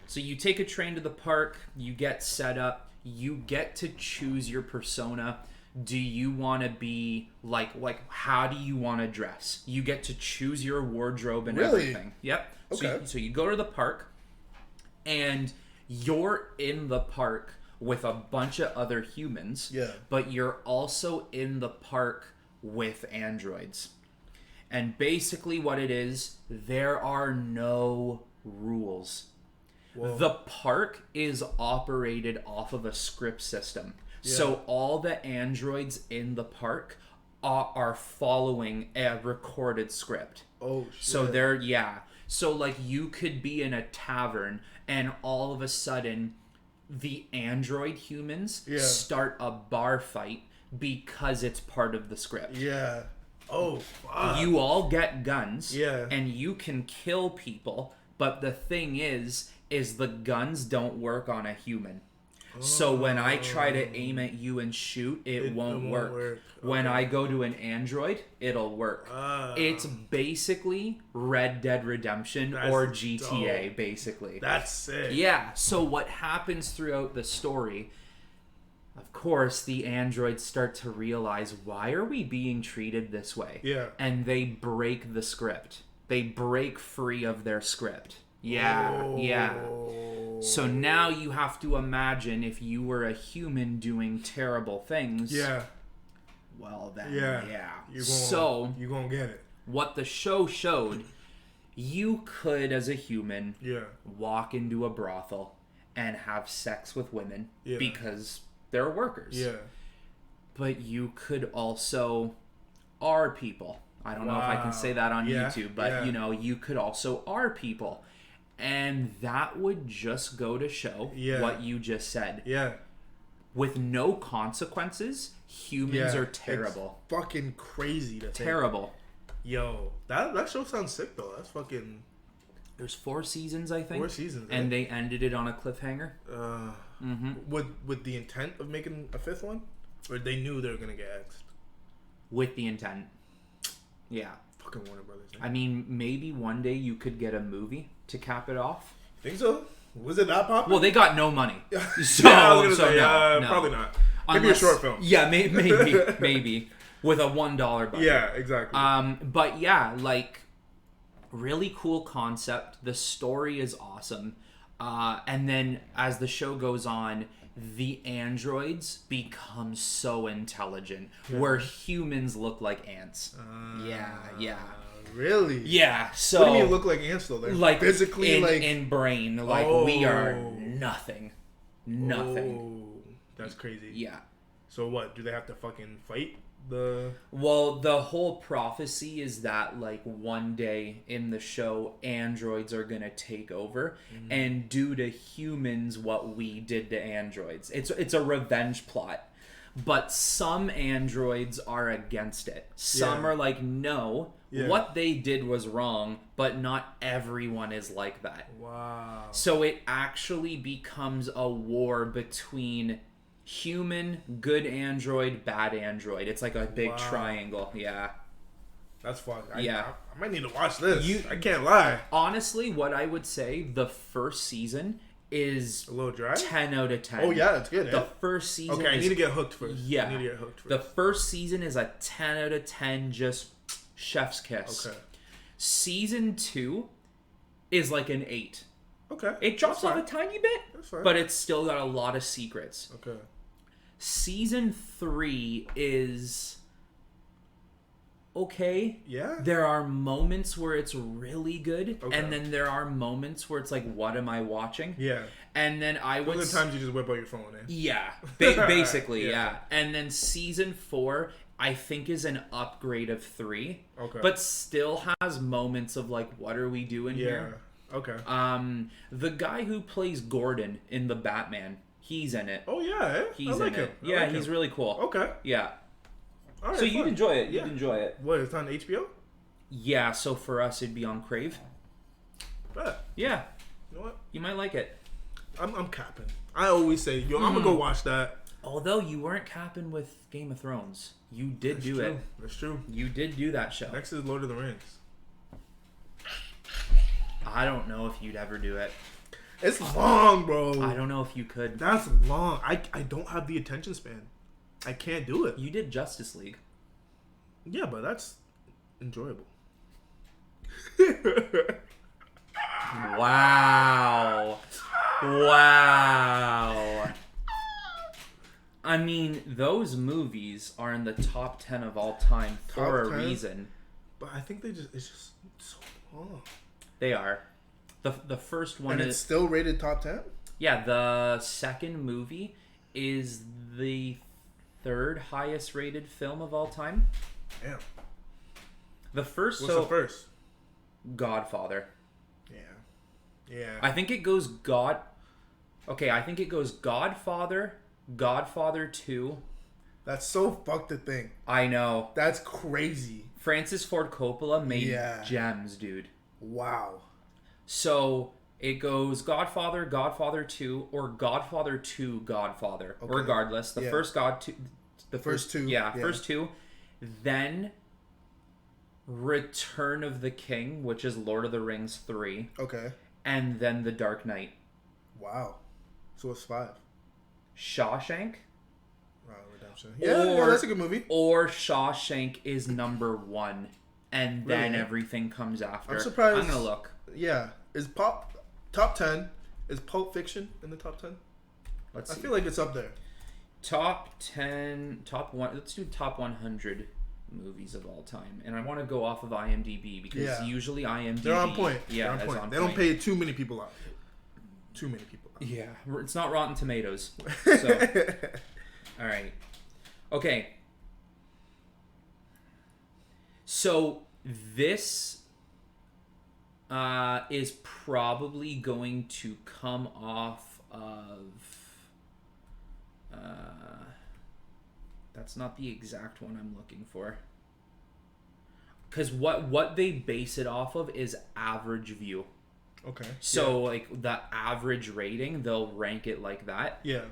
Speaker 2: So you take a train to the park, you get set up, you get to choose your persona. Do you want to be like how do you want to dress? You get to choose your wardrobe and everything. Yep.
Speaker 1: Okay.
Speaker 2: So you go to the park and you're in the park with a bunch of other humans.
Speaker 1: Yeah.
Speaker 2: But you're also in the park with androids. And basically what it is, there are no rules.
Speaker 1: Whoa.
Speaker 2: The park is operated off of a script system.
Speaker 1: Yeah.
Speaker 2: So all the androids in the park are following a recorded script.
Speaker 1: Oh, shit.
Speaker 2: So So like you could be in a tavern and all of a sudden the android humans start a bar fight because it's part of the script.
Speaker 1: Yeah. Oh, fuck.
Speaker 2: You all get guns.
Speaker 1: Yeah.
Speaker 2: And you can kill people, but the thing is the guns don't work on a human. So when I try to aim at you and shoot, it won't work.
Speaker 1: Okay.
Speaker 2: When I go to an android, it'll work. It's basically Red Dead Redemption or GTA,
Speaker 1: dope.
Speaker 2: basically.
Speaker 1: That's sick.
Speaker 2: Yeah, so what happens throughout the story, of course, the androids start to realize, why are we being treated this way?
Speaker 1: Yeah.
Speaker 2: And they break the script. They break free of their script. Yeah. So now you have to imagine if you were a human doing terrible things.
Speaker 1: Yeah.
Speaker 2: Well, then,
Speaker 1: Yeah. You gonna get it.
Speaker 2: What the show showed, you could, as a human, walk into a brothel and have sex with women because they're workers.
Speaker 1: Yeah.
Speaker 2: But you could also are people. I don't know if I can say that on YouTube, but you could also are people. And that would just go to show what you just said.
Speaker 1: Yeah.
Speaker 2: With no consequences, humans are terrible.
Speaker 1: It's fucking crazy to think.
Speaker 2: Terrible.
Speaker 1: Yo, that show sounds sick though. That's fucking.
Speaker 2: There's 4 seasons, I think.
Speaker 1: 4 seasons,
Speaker 2: and they ended it on a cliffhanger.
Speaker 1: With the intent of making a 5th one, or they knew they were gonna get X'd?
Speaker 2: With the intent. Yeah.
Speaker 1: Fucking Warner Brothers.
Speaker 2: I mean, maybe one day you could get a movie to cap it off.
Speaker 1: Think so? Was it that popular?
Speaker 2: Well, they got no money. So, no.
Speaker 1: Probably not. Maybe a short film.
Speaker 2: Yeah, maybe. With a $1 budget.
Speaker 1: Yeah, exactly.
Speaker 2: But yeah, like, really cool concept. The story is awesome. And then as the show goes on, the androids become so intelligent, where humans look like ants. Yeah.
Speaker 1: Really?
Speaker 2: Yeah. So
Speaker 1: what do you mean look like ants though? They're
Speaker 2: like
Speaker 1: physically
Speaker 2: in brain, like we are nothing.
Speaker 1: Oh, that's crazy.
Speaker 2: Yeah.
Speaker 1: So what? Do they have to fucking fight the?
Speaker 2: Well, the whole prophecy is that like one day in the show, androids are gonna take over and do to humans what we did to androids. It's a revenge plot. But some androids are against it. Some are like, no, what they did was wrong, but not everyone is like that.
Speaker 1: Wow.
Speaker 2: So it actually becomes a war between human, good android, bad android. It's like a big triangle. Yeah.
Speaker 1: That's fun. I might need to watch this. I
Speaker 2: You
Speaker 1: can't lie.
Speaker 2: Honestly, what I would say, the first season is
Speaker 1: a little dry.
Speaker 2: 10 out of 10.
Speaker 1: Oh yeah, that's good.
Speaker 2: The first season.
Speaker 1: Okay, I need to get hooked first.
Speaker 2: Yeah.
Speaker 1: I need to get hooked first.
Speaker 2: The first season is a 10 out of 10, just chef's kiss.
Speaker 1: Okay.
Speaker 2: Season 2 is like an 8.
Speaker 1: Okay.
Speaker 2: It drops off a tiny bit,
Speaker 1: That's fine.
Speaker 2: but it's still got a lot of secrets.
Speaker 1: Okay.
Speaker 2: Season 3 is okay.
Speaker 1: Yeah.
Speaker 2: There are moments where it's really good,
Speaker 1: Okay.
Speaker 2: and then there are moments where it's like, what am I watching?
Speaker 1: Yeah.
Speaker 2: And then I would...
Speaker 1: Those are times you just whip out your phone, eh?
Speaker 2: Yeah. Basically,
Speaker 1: Yeah.
Speaker 2: yeah. And then season 4, I think, is an upgrade of 3.
Speaker 1: Okay.
Speaker 2: But still has moments of like, what are we doing here?
Speaker 1: Okay.
Speaker 2: The guy who plays Gordon in the Batman, he's in it.
Speaker 1: Oh yeah, eh?
Speaker 2: He's
Speaker 1: I like
Speaker 2: in
Speaker 1: him.
Speaker 2: it. Yeah,
Speaker 1: like
Speaker 2: he's
Speaker 1: him.
Speaker 2: really cool.
Speaker 1: Okay.
Speaker 2: Yeah.
Speaker 1: All right.
Speaker 2: So you'd
Speaker 1: fun.
Speaker 2: enjoy it.
Speaker 1: Yeah.
Speaker 2: You'd enjoy it.
Speaker 1: What? It's on HBO.
Speaker 2: Yeah. So for us, it'd be on Crave.
Speaker 1: Bet.
Speaker 2: Yeah.
Speaker 1: You know what?
Speaker 2: You might like it.
Speaker 1: I'm capping. I always say, yo, I'm gonna go watch that.
Speaker 2: Although you weren't capping with Game of Thrones, you did
Speaker 1: That's
Speaker 2: do
Speaker 1: true.
Speaker 2: it.
Speaker 1: That's true.
Speaker 2: You did do that show.
Speaker 1: Next is Lord of the Rings.
Speaker 2: I don't know if you'd ever do it.
Speaker 1: It's long, bro.
Speaker 2: I don't know if you could.
Speaker 1: That's long. I don't have the attention span. I can't do it.
Speaker 2: You did Justice League.
Speaker 1: Yeah, but that's enjoyable.
Speaker 2: Wow. Wow. I mean, those movies are in the top 10 of all time for
Speaker 1: Top
Speaker 2: a
Speaker 1: 10?
Speaker 2: reason.
Speaker 1: But I think it's just so long.
Speaker 2: They are. The first one
Speaker 1: And
Speaker 2: is...
Speaker 1: it's still rated top 10?
Speaker 2: Yeah, the second movie is the 3rd highest rated film of all time.
Speaker 1: Damn.
Speaker 2: The first...
Speaker 1: What's the first?
Speaker 2: Godfather.
Speaker 1: Yeah.
Speaker 2: I think it goes I think it goes Godfather, Godfather 2.
Speaker 1: That's so fucked to think.
Speaker 2: I know.
Speaker 1: That's crazy.
Speaker 2: Francis Ford Coppola made gems, dude.
Speaker 1: Wow.
Speaker 2: So It goes Godfather, Godfather 2, or Godfather 2, Godfather.
Speaker 1: Okay.
Speaker 2: Regardless, the first
Speaker 1: first two.
Speaker 2: Yeah, first two. Then Return of the King, which is Lord of the Rings 3.
Speaker 1: Okay.
Speaker 2: And then The Dark Knight.
Speaker 1: Wow. So it's 5.
Speaker 2: Shawshank?
Speaker 1: Redemption. Yeah, that's a good movie.
Speaker 2: Or Shawshank is number 1. And then
Speaker 1: Really?
Speaker 2: everything comes after.
Speaker 1: I'm surprised.
Speaker 2: I'm going to look.
Speaker 1: Yeah. Is top 10? Is Pulp Fiction in the top 10?
Speaker 2: Let's see.
Speaker 1: I feel like it's up there.
Speaker 2: Top 10, top 1. Let's do top 100 movies of all time. And I want to go off of IMDb because usually IMDb...
Speaker 1: They're on point.
Speaker 2: Yeah,
Speaker 1: they're on point.
Speaker 2: on
Speaker 1: They
Speaker 2: point.
Speaker 1: don't pay too many people out. Too many people out.
Speaker 2: Yeah. It's not Rotten Tomatoes. So, all right. Okay. So this is probably going to come off of... that's not the exact one I'm looking for. Because what they base it off of is average view.
Speaker 1: Okay.
Speaker 2: So, like, the average rating, they'll rank it like that.
Speaker 1: Yeah.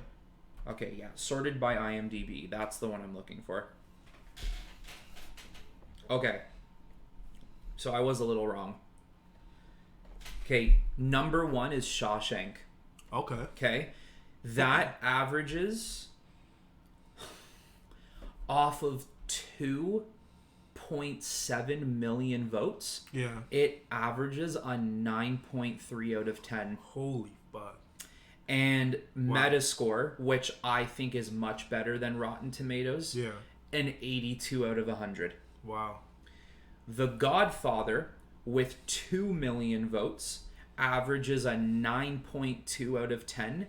Speaker 2: Okay, yeah. Sorted by IMDb. That's the one I'm looking for. Okay. So, I was a little wrong. Okay, number 1 is Shawshank.
Speaker 1: Okay.
Speaker 2: Okay. That averages off of 2.7 million votes.
Speaker 3: Yeah.
Speaker 2: It averages a 9.3 out of 10.
Speaker 3: Holy fuck.
Speaker 2: And Metascore, which I think is much better than Rotten Tomatoes, an 82 out of 100.
Speaker 3: Wow.
Speaker 2: The Godfather, with 2 million votes, averages a 9.2 out of 10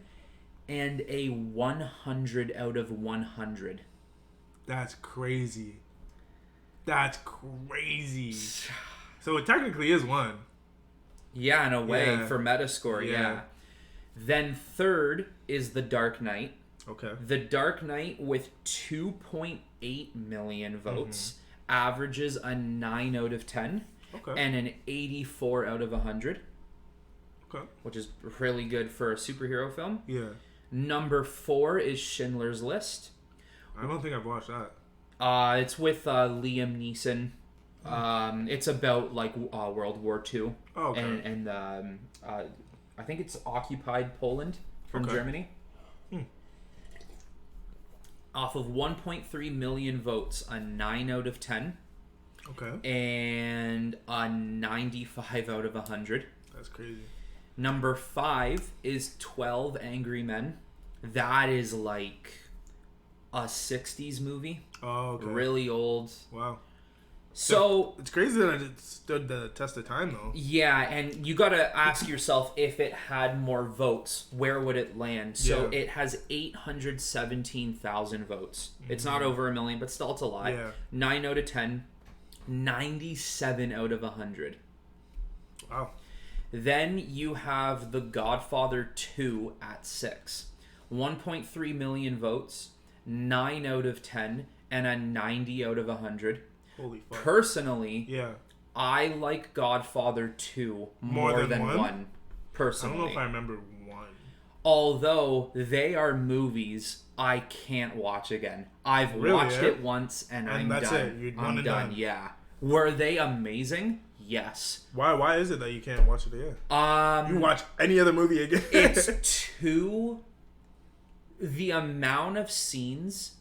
Speaker 2: and a 100 out of 100.
Speaker 3: That's crazy. That's crazy. So it technically is 1.
Speaker 2: Yeah, in a way, for Metascore,
Speaker 3: Yeah.
Speaker 2: Then third is The Dark Knight.
Speaker 3: Okay.
Speaker 2: The Dark Knight, with 2.8 million votes, averages a 9 out of 10 and an 84 out of 100.
Speaker 3: Okay.
Speaker 2: Which is really good for a superhero film.
Speaker 3: Yeah.
Speaker 2: Number 4 is Schindler's List.
Speaker 3: I don't think I've watched that.
Speaker 2: It's with Liam Neeson. It's about like World War II.
Speaker 3: Oh, okay.
Speaker 2: And I think it's occupied Poland from Germany. Off of 1.3 million votes, a 9 out of 10.
Speaker 3: Okay.
Speaker 2: And a 95 out of 100.
Speaker 3: That's crazy.
Speaker 2: Number 5 is 12 Angry Men. That is like a 60s movie.
Speaker 3: Oh, okay.
Speaker 2: Really old.
Speaker 3: Wow.
Speaker 2: So
Speaker 3: it's crazy that it stood the test of time, though.
Speaker 2: Yeah, and you gotta ask yourself, if it had more votes, where would it land? So it has 817,000 votes. It's not over a million, but still, it's a lot.
Speaker 3: Yeah.
Speaker 2: 9 out of 10, 97 out of 100.
Speaker 3: Wow.
Speaker 2: Then you have The Godfather 2 at 6. 1.3 million votes, 9 out of 10, and a 90 out of 100.
Speaker 3: Holy fuck.
Speaker 2: Personally,
Speaker 3: Yeah.
Speaker 2: I like Godfather 2 more than 1. Personally.
Speaker 3: I don't know if I remember 1.
Speaker 2: Although they are movies I can't watch again. I've watched it once and I'm
Speaker 3: that's
Speaker 2: done.
Speaker 3: it. You're
Speaker 2: I'm done. Yeah. Were they amazing? Yes.
Speaker 3: Why is it that you can't watch it again? You watch any other movie again?
Speaker 2: It's the amount of scenes,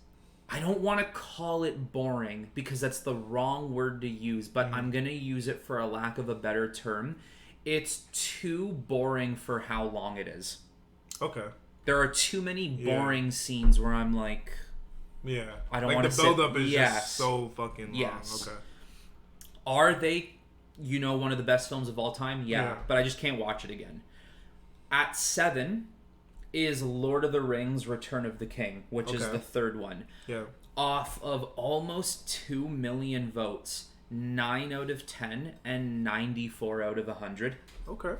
Speaker 2: I don't want to call it boring because that's the wrong word to use, but I'm going to use it for a lack of a better term. It's too boring for how long it is.
Speaker 3: Okay.
Speaker 2: There are too many boring scenes where I'm like...
Speaker 3: Yeah.
Speaker 2: I don't want to
Speaker 3: sit... Like, the build-up is just so fucking long.
Speaker 2: Yes.
Speaker 3: Okay.
Speaker 2: Are they, one of the best films of all time? Yeah. But I just can't watch it again. At 7... is Lord of the Rings Return of the King, which is the third one.
Speaker 3: Yeah.
Speaker 2: Off of almost 2 million votes, 9 out of 10 and 94 out of 100.
Speaker 3: Okay.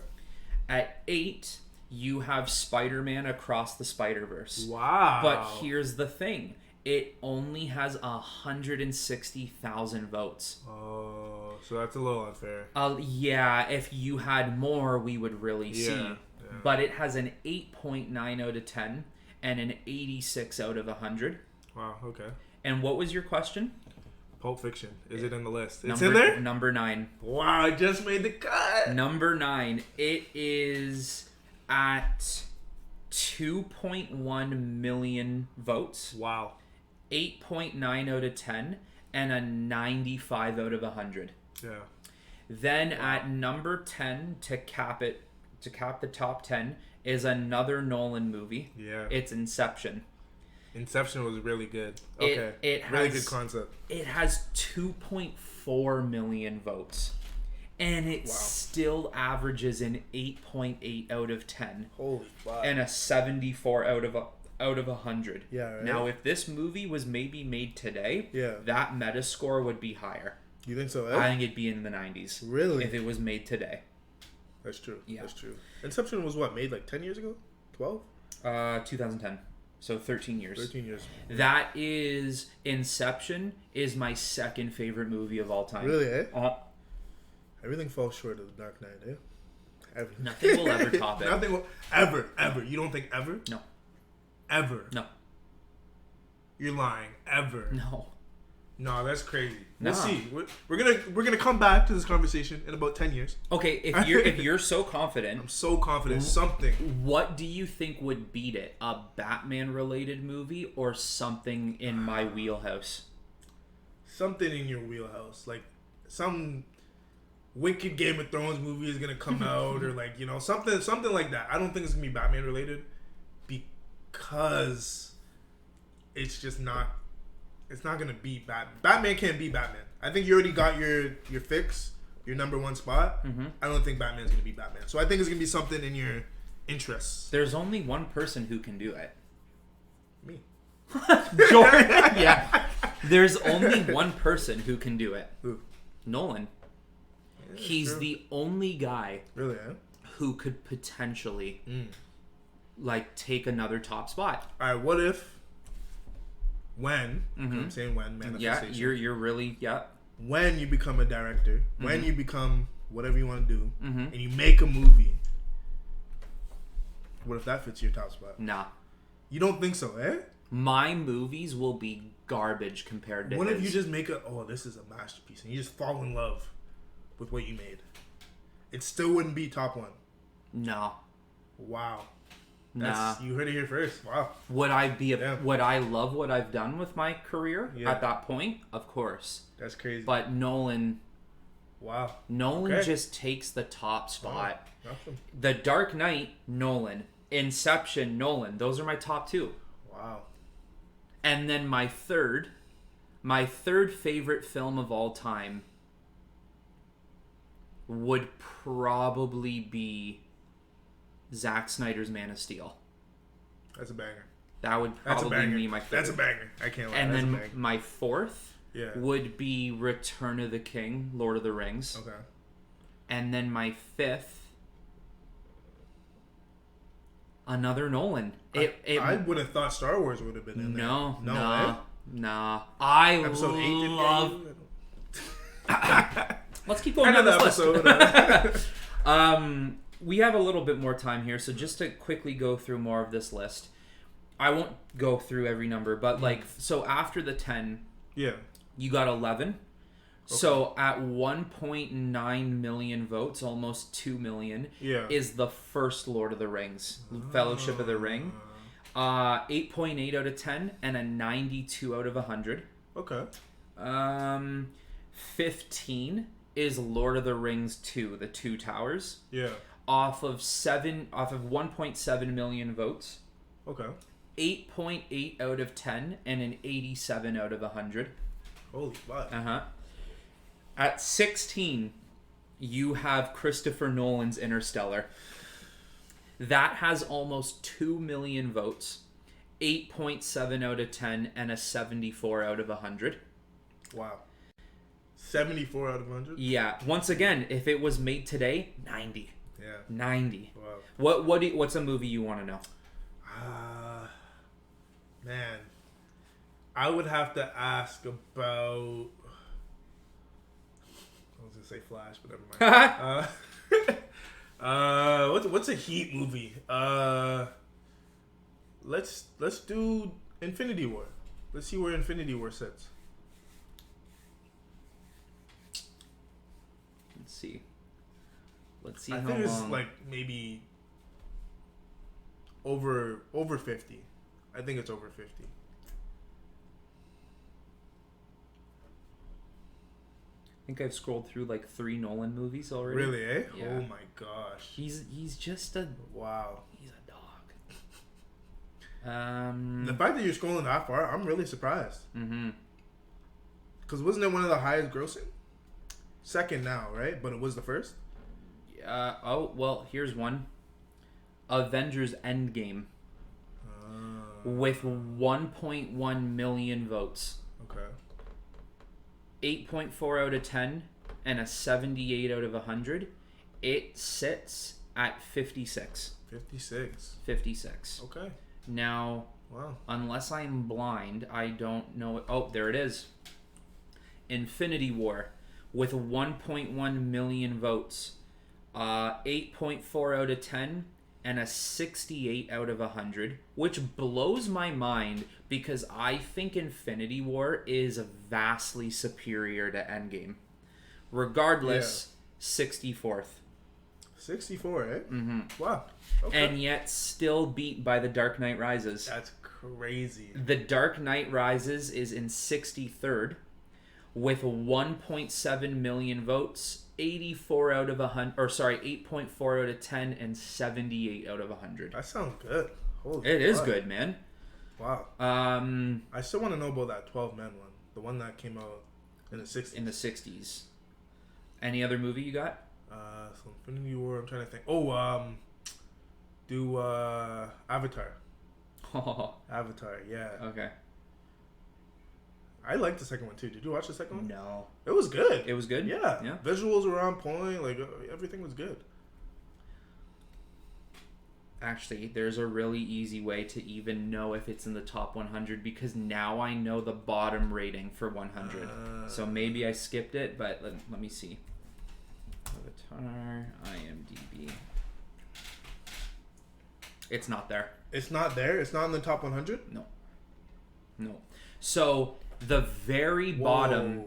Speaker 2: At 8, you have Spider-Man Across the Spider-Verse.
Speaker 3: Wow.
Speaker 2: But here's the thing. It only has 160,000 votes.
Speaker 3: Oh, so that's a little unfair.
Speaker 2: Yeah, if you had more, we would really see.
Speaker 3: Yeah.
Speaker 2: But it has an 8.9 out of 10 and an 86 out of 100.
Speaker 3: Wow, okay.
Speaker 2: And what was your question?
Speaker 3: Pulp Fiction. Is it in the list?
Speaker 2: It's
Speaker 3: in there?
Speaker 2: Number 9.
Speaker 3: Wow, I just made the cut.
Speaker 2: Number 9. It is at 2.1 million votes.
Speaker 3: Wow.
Speaker 2: 8.9 out of 10 and a 95 out of 100.
Speaker 3: Yeah.
Speaker 2: Then at number 10 to cap the top 10 is another Nolan movie.
Speaker 3: Yeah.
Speaker 2: It's Inception.
Speaker 3: Inception was really good. Okay.
Speaker 2: It has,
Speaker 3: really good concept.
Speaker 2: It has 2.4 million votes. And it still averages an 8.8 out of 10.
Speaker 1: Holy fuck.
Speaker 2: And a 74 out of 100.
Speaker 1: Yeah, right.
Speaker 2: Now, if this movie was maybe made today, that Metascore would be higher.
Speaker 1: You think so?
Speaker 2: I think it'd be in the 90s.
Speaker 1: Really?
Speaker 2: If it was made today.
Speaker 3: That's true.
Speaker 2: Yeah.
Speaker 3: That's true.
Speaker 1: Inception was what, made like 10 years ago? 12?
Speaker 2: 2010. So 13 years.
Speaker 1: 13 years.
Speaker 2: That is... Inception is my second favorite movie of all time.
Speaker 1: Really, eh? Everything falls short of The Dark Knight, eh? Everything.
Speaker 2: Nothing will ever top it.
Speaker 3: Nothing will... Ever. You don't think ever?
Speaker 2: No.
Speaker 3: Ever?
Speaker 2: No.
Speaker 3: You're lying. Ever?
Speaker 2: No.
Speaker 3: No, that's crazy.
Speaker 2: Nah.
Speaker 3: We'll see. We're gonna come back to this conversation in about 10 years.
Speaker 2: Okay, if you're so confident...
Speaker 3: I'm so confident. Something.
Speaker 2: What do you think would beat it? A Batman-related movie or something in my wheelhouse?
Speaker 3: Something in your wheelhouse. Like, some wicked Game of Thrones movie is gonna come out, or like, something like that. I don't think it's gonna be Batman related because it's just not. It's not gonna be Batman. Batman can't be Batman. I think you already got your fix, your number one spot.
Speaker 2: Mm-hmm.
Speaker 3: I don't think Batman's gonna be Batman. So I think it's gonna be something in your interests.
Speaker 2: There's only one person who can do it.
Speaker 3: Me.
Speaker 2: Jordan. Yeah. There's only one person who can do it.
Speaker 3: Who?
Speaker 2: Nolan.
Speaker 3: Yeah,
Speaker 2: He's
Speaker 3: true.
Speaker 2: the only guy
Speaker 3: Really, eh?
Speaker 2: who could potentially take another top spot.
Speaker 3: All right. What if? When I'm saying when manifestation.
Speaker 2: Yeah, you're really
Speaker 3: When you become a director, when you become whatever you want to do, and you make a movie. What if that fits your top spot?
Speaker 2: Nah.
Speaker 3: You don't think so, eh?
Speaker 2: My movies will be garbage compared to
Speaker 3: What
Speaker 2: his.
Speaker 3: if you just make this is a masterpiece, and you just fall in love with what you made? It still wouldn't be top one.
Speaker 2: No.
Speaker 3: Wow.
Speaker 2: Nah.
Speaker 3: You heard it here first. Wow.
Speaker 2: Would I love what I've done with my career at that point? Of course.
Speaker 3: That's crazy.
Speaker 2: But Nolan
Speaker 3: just
Speaker 2: takes the top spot.
Speaker 3: Wow. Awesome.
Speaker 2: The Dark Knight, Nolan. Inception, Nolan. Those are my top two.
Speaker 3: Wow.
Speaker 2: And then my third favorite film of all time would probably be Zack Snyder's Man of Steel.
Speaker 3: That's a banger.
Speaker 2: That would probably be my third.
Speaker 3: That's a banger. I can't lie.
Speaker 2: And
Speaker 3: That's
Speaker 2: then
Speaker 3: a banger.
Speaker 2: my fourth would be Return of the King, Lord of the Rings.
Speaker 3: Okay.
Speaker 2: And then my fifth, another Nolan.
Speaker 3: I would have thought Star Wars would have been in there.
Speaker 2: Nah. I
Speaker 3: Episode 8
Speaker 2: love... Let's keep going
Speaker 3: Another
Speaker 2: down this
Speaker 3: episode.
Speaker 2: list. We have a little bit more time here, so just to quickly go through more of this list. I won't go through every number, but so after the 10, you got 11. Okay. So at 1.9 million votes, almost 2 million, is the first Lord of the Rings, Fellowship of the Ring. 8.8 out of 10 and a 92 out of 100.
Speaker 3: Okay.
Speaker 2: 15 is Lord of the Rings 2, The Two Towers.
Speaker 3: Yeah.
Speaker 2: Off of 1.7 million votes.
Speaker 3: Okay.
Speaker 2: 8.8 out of 10 and an 87 out of 100.
Speaker 3: Holy fuck.
Speaker 2: At 16, you have Christopher Nolan's Interstellar. That has almost 2 million votes. 8.7 out of 10 and a 74 out of 100.
Speaker 3: Wow. 74 out of 100?
Speaker 2: Yeah. Once again, if it was made today, 90.
Speaker 3: Yeah.
Speaker 2: 90.
Speaker 3: Wow.
Speaker 2: What's a movie you want to know?
Speaker 3: Man. I would have to ask about. I was gonna say Flash, but never mind. What's a Heat movie? Let's do Infinity War. Let's see where Infinity War sits.
Speaker 2: Let's see
Speaker 3: I
Speaker 2: how
Speaker 3: think it's
Speaker 2: long.
Speaker 3: like maybe over 50. I think it's over 50.
Speaker 2: I think I've scrolled through like 3 Nolan movies already.
Speaker 3: Really, eh?
Speaker 2: Yeah.
Speaker 3: Oh my gosh.
Speaker 2: He's just a
Speaker 3: Wow.
Speaker 2: he's a dog.
Speaker 3: The fact that you're scrolling that far, I'm really surprised.
Speaker 2: Mm-hmm.
Speaker 3: Because wasn't it one of the highest grossing? Second now, right? But it was the first?
Speaker 2: Oh, well, here's one. Avengers Endgame. With 1.1 million votes.
Speaker 3: Okay.
Speaker 2: 8.4 out of 10 and a 78 out of 100. It sits at 56.
Speaker 3: 56. Okay.
Speaker 2: Now,
Speaker 3: Wow.
Speaker 2: unless I'm blind, I don't know. Oh, there it is. Infinity War with 1.1 million votes. 8.4 out of 10 and a 68 out of 100, which blows my mind because I think Infinity War is vastly superior to Endgame. Regardless, 64th.
Speaker 3: 64, eh?
Speaker 2: Mm-hmm.
Speaker 3: Wow. Okay.
Speaker 2: And yet still beat by The Dark Knight Rises.
Speaker 3: That's crazy.
Speaker 2: The Dark Knight Rises is in 63rd with 1.7 million votes, 84 out of 100, or sorry, 8.4 out of 10 and 78 out of 100.
Speaker 3: That sounds good. Holy
Speaker 2: It is
Speaker 3: fuck.
Speaker 2: good, man.
Speaker 3: Wow. I still want to know about that 12 Men one. The one that came out in the 60s.
Speaker 2: In the 60s. Any other movie you got?
Speaker 3: So Infinity War, I'm trying to think. Do Avatar.
Speaker 2: Oh,
Speaker 3: Avatar, yeah.
Speaker 2: okay.
Speaker 3: I liked the second one too. Did you watch the second one?
Speaker 2: No.
Speaker 3: It was good.
Speaker 2: It was good?
Speaker 3: Yeah.
Speaker 2: Yeah.
Speaker 3: Visuals were on point. Like everything was good.
Speaker 2: Actually, there's a really easy way to even know if it's in the top 100 because now I know the bottom rating for 100. So maybe I skipped it, but let me see. Avatar, IMDb. It's not there.
Speaker 3: It's not there? It's not in the top 100?
Speaker 2: No. So the very bottom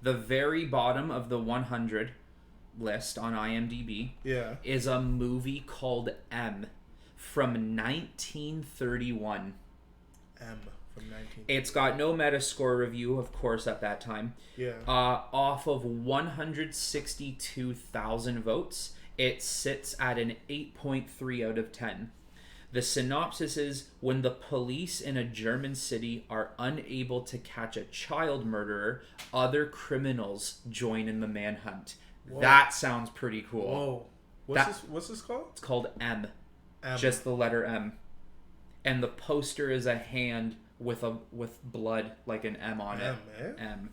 Speaker 2: of the 100 list on IMDb is a movie called M from 1931.
Speaker 3: M from 19.
Speaker 2: It's got no Metascore review, of course, at that time.
Speaker 3: Yeah.
Speaker 2: Off of 162,000 votes, it sits at an 8.3 out of 10. The synopsis is, when the police in a German city are unable to catch a child murderer, other criminals join in the manhunt. Whoa. That sounds pretty cool.
Speaker 3: Whoa. What's this called?
Speaker 2: It's called M.
Speaker 3: M.
Speaker 2: Just the letter M. And the poster is a hand with blood, like an M on it. M.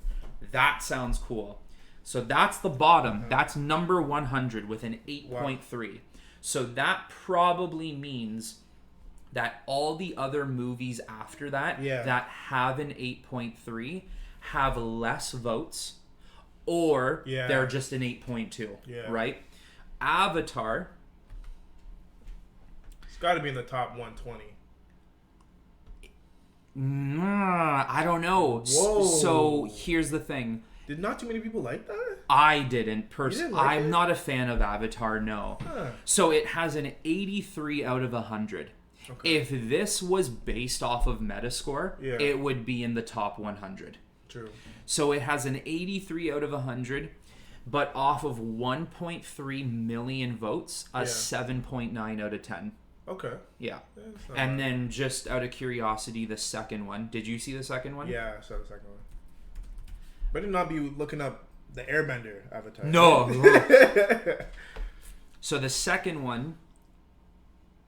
Speaker 2: That sounds cool. So that's the bottom. That's number 100 with an 8.3. Wow. So that probably means that all the other movies after that that have an 8.3 have less votes, or they're just an 8.2, right? Avatar.
Speaker 3: It's got to be in the top 120.
Speaker 2: I don't know.
Speaker 3: Whoa.
Speaker 2: So here's the thing.
Speaker 3: Did not too many people like that?
Speaker 2: I didn't personally.
Speaker 3: Like
Speaker 2: I'm not a fan of Avatar, no.
Speaker 3: Huh.
Speaker 2: So it has an 83 out of 100. Okay. If this was based off of Metascore, it would be in the top 100.
Speaker 3: True.
Speaker 2: So it has an 83 out of 100, but off of 1.3 million votes, a 7.9 out of 10.
Speaker 3: Okay.
Speaker 2: Yeah. And then just out of curiosity, the second one. Did you see the second one?
Speaker 3: Yeah, I saw the second one. Better not be looking up the Airbender Avatar.
Speaker 2: No. So the second one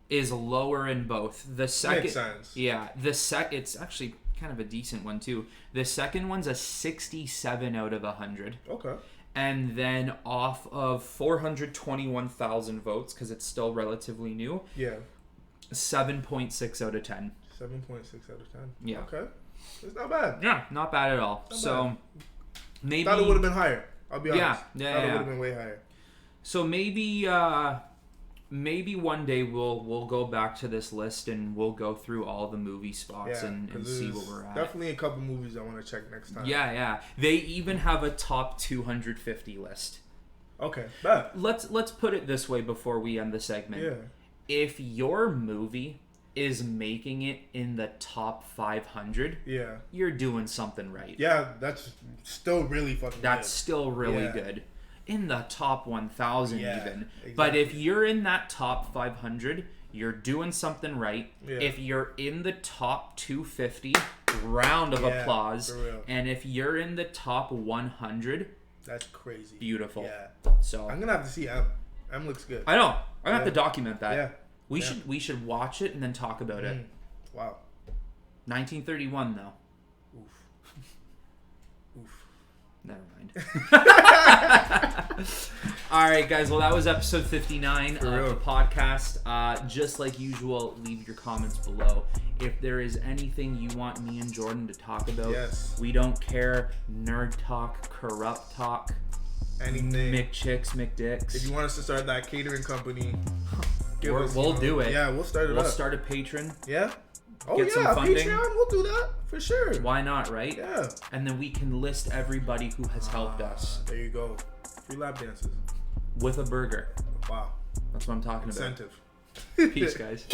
Speaker 2: is lower in both. The second,
Speaker 3: makes sense.
Speaker 2: Yeah, it's actually kind of a decent one too. The second one's a 67 out of 100.
Speaker 3: Okay.
Speaker 2: And then off of 421,000 votes, because it's still relatively new. 7.6 out of 10.
Speaker 3: 7.6 out of 10.
Speaker 2: Yeah.
Speaker 3: Okay. It's not bad.
Speaker 2: Yeah, not bad at all.
Speaker 3: Not
Speaker 2: so
Speaker 3: bad.
Speaker 2: maybe
Speaker 3: Thought it would have been higher. I'll be honest.
Speaker 2: Yeah.
Speaker 3: Thought it would have been way higher.
Speaker 2: So maybe one day we'll go back to this list and we'll go through all the movie spots and see where we're at.
Speaker 3: Definitely a couple movies I want to check next time.
Speaker 2: Yeah. They even have a top 250 list.
Speaker 3: Okay, bet.
Speaker 2: Let's put it this way before we end the segment.
Speaker 3: Yeah.
Speaker 2: If your movie is making it in the top 500, you're doing something right.
Speaker 3: Yeah, that's still really fucking
Speaker 2: That's
Speaker 3: good.
Speaker 2: still really good. In the top 1,000 even.
Speaker 3: Exactly.
Speaker 2: But if you're in that top 500, you're doing something right.
Speaker 3: Yeah.
Speaker 2: If you're in the top 250, round of applause.
Speaker 3: For real.
Speaker 2: And if you're in the top 100,
Speaker 3: that's crazy.
Speaker 2: Beautiful.
Speaker 3: Yeah.
Speaker 2: So
Speaker 3: I'm gonna have to see M. M looks good.
Speaker 2: I know. I have to document that.
Speaker 3: Yeah.
Speaker 2: We should watch it and then talk about it.
Speaker 3: Wow.
Speaker 2: 1931 though.
Speaker 3: Oof.
Speaker 2: Never mind. All right, guys. Well, that was episode 59 of the podcast. Just like usual, leave your comments below. If there is anything you want me and Jordan to talk about, we don't care. Nerd talk, corrupt talk,
Speaker 3: anything.
Speaker 2: McChicks, McDicks.
Speaker 3: If you want us to start that catering company,
Speaker 2: we'll do it.
Speaker 3: Yeah, we'll start it up.
Speaker 2: We'll start a Patreon.
Speaker 3: Yeah. Oh
Speaker 2: Get some funding.
Speaker 3: Patreon, we'll do that for sure.
Speaker 2: Why not, right?
Speaker 3: Yeah.
Speaker 2: And then we can list everybody who has helped us.
Speaker 3: There you go. Free lap dances.
Speaker 2: With a burger.
Speaker 3: Wow.
Speaker 2: That's what I'm talking
Speaker 3: Incentive.
Speaker 2: about. Peace, guys.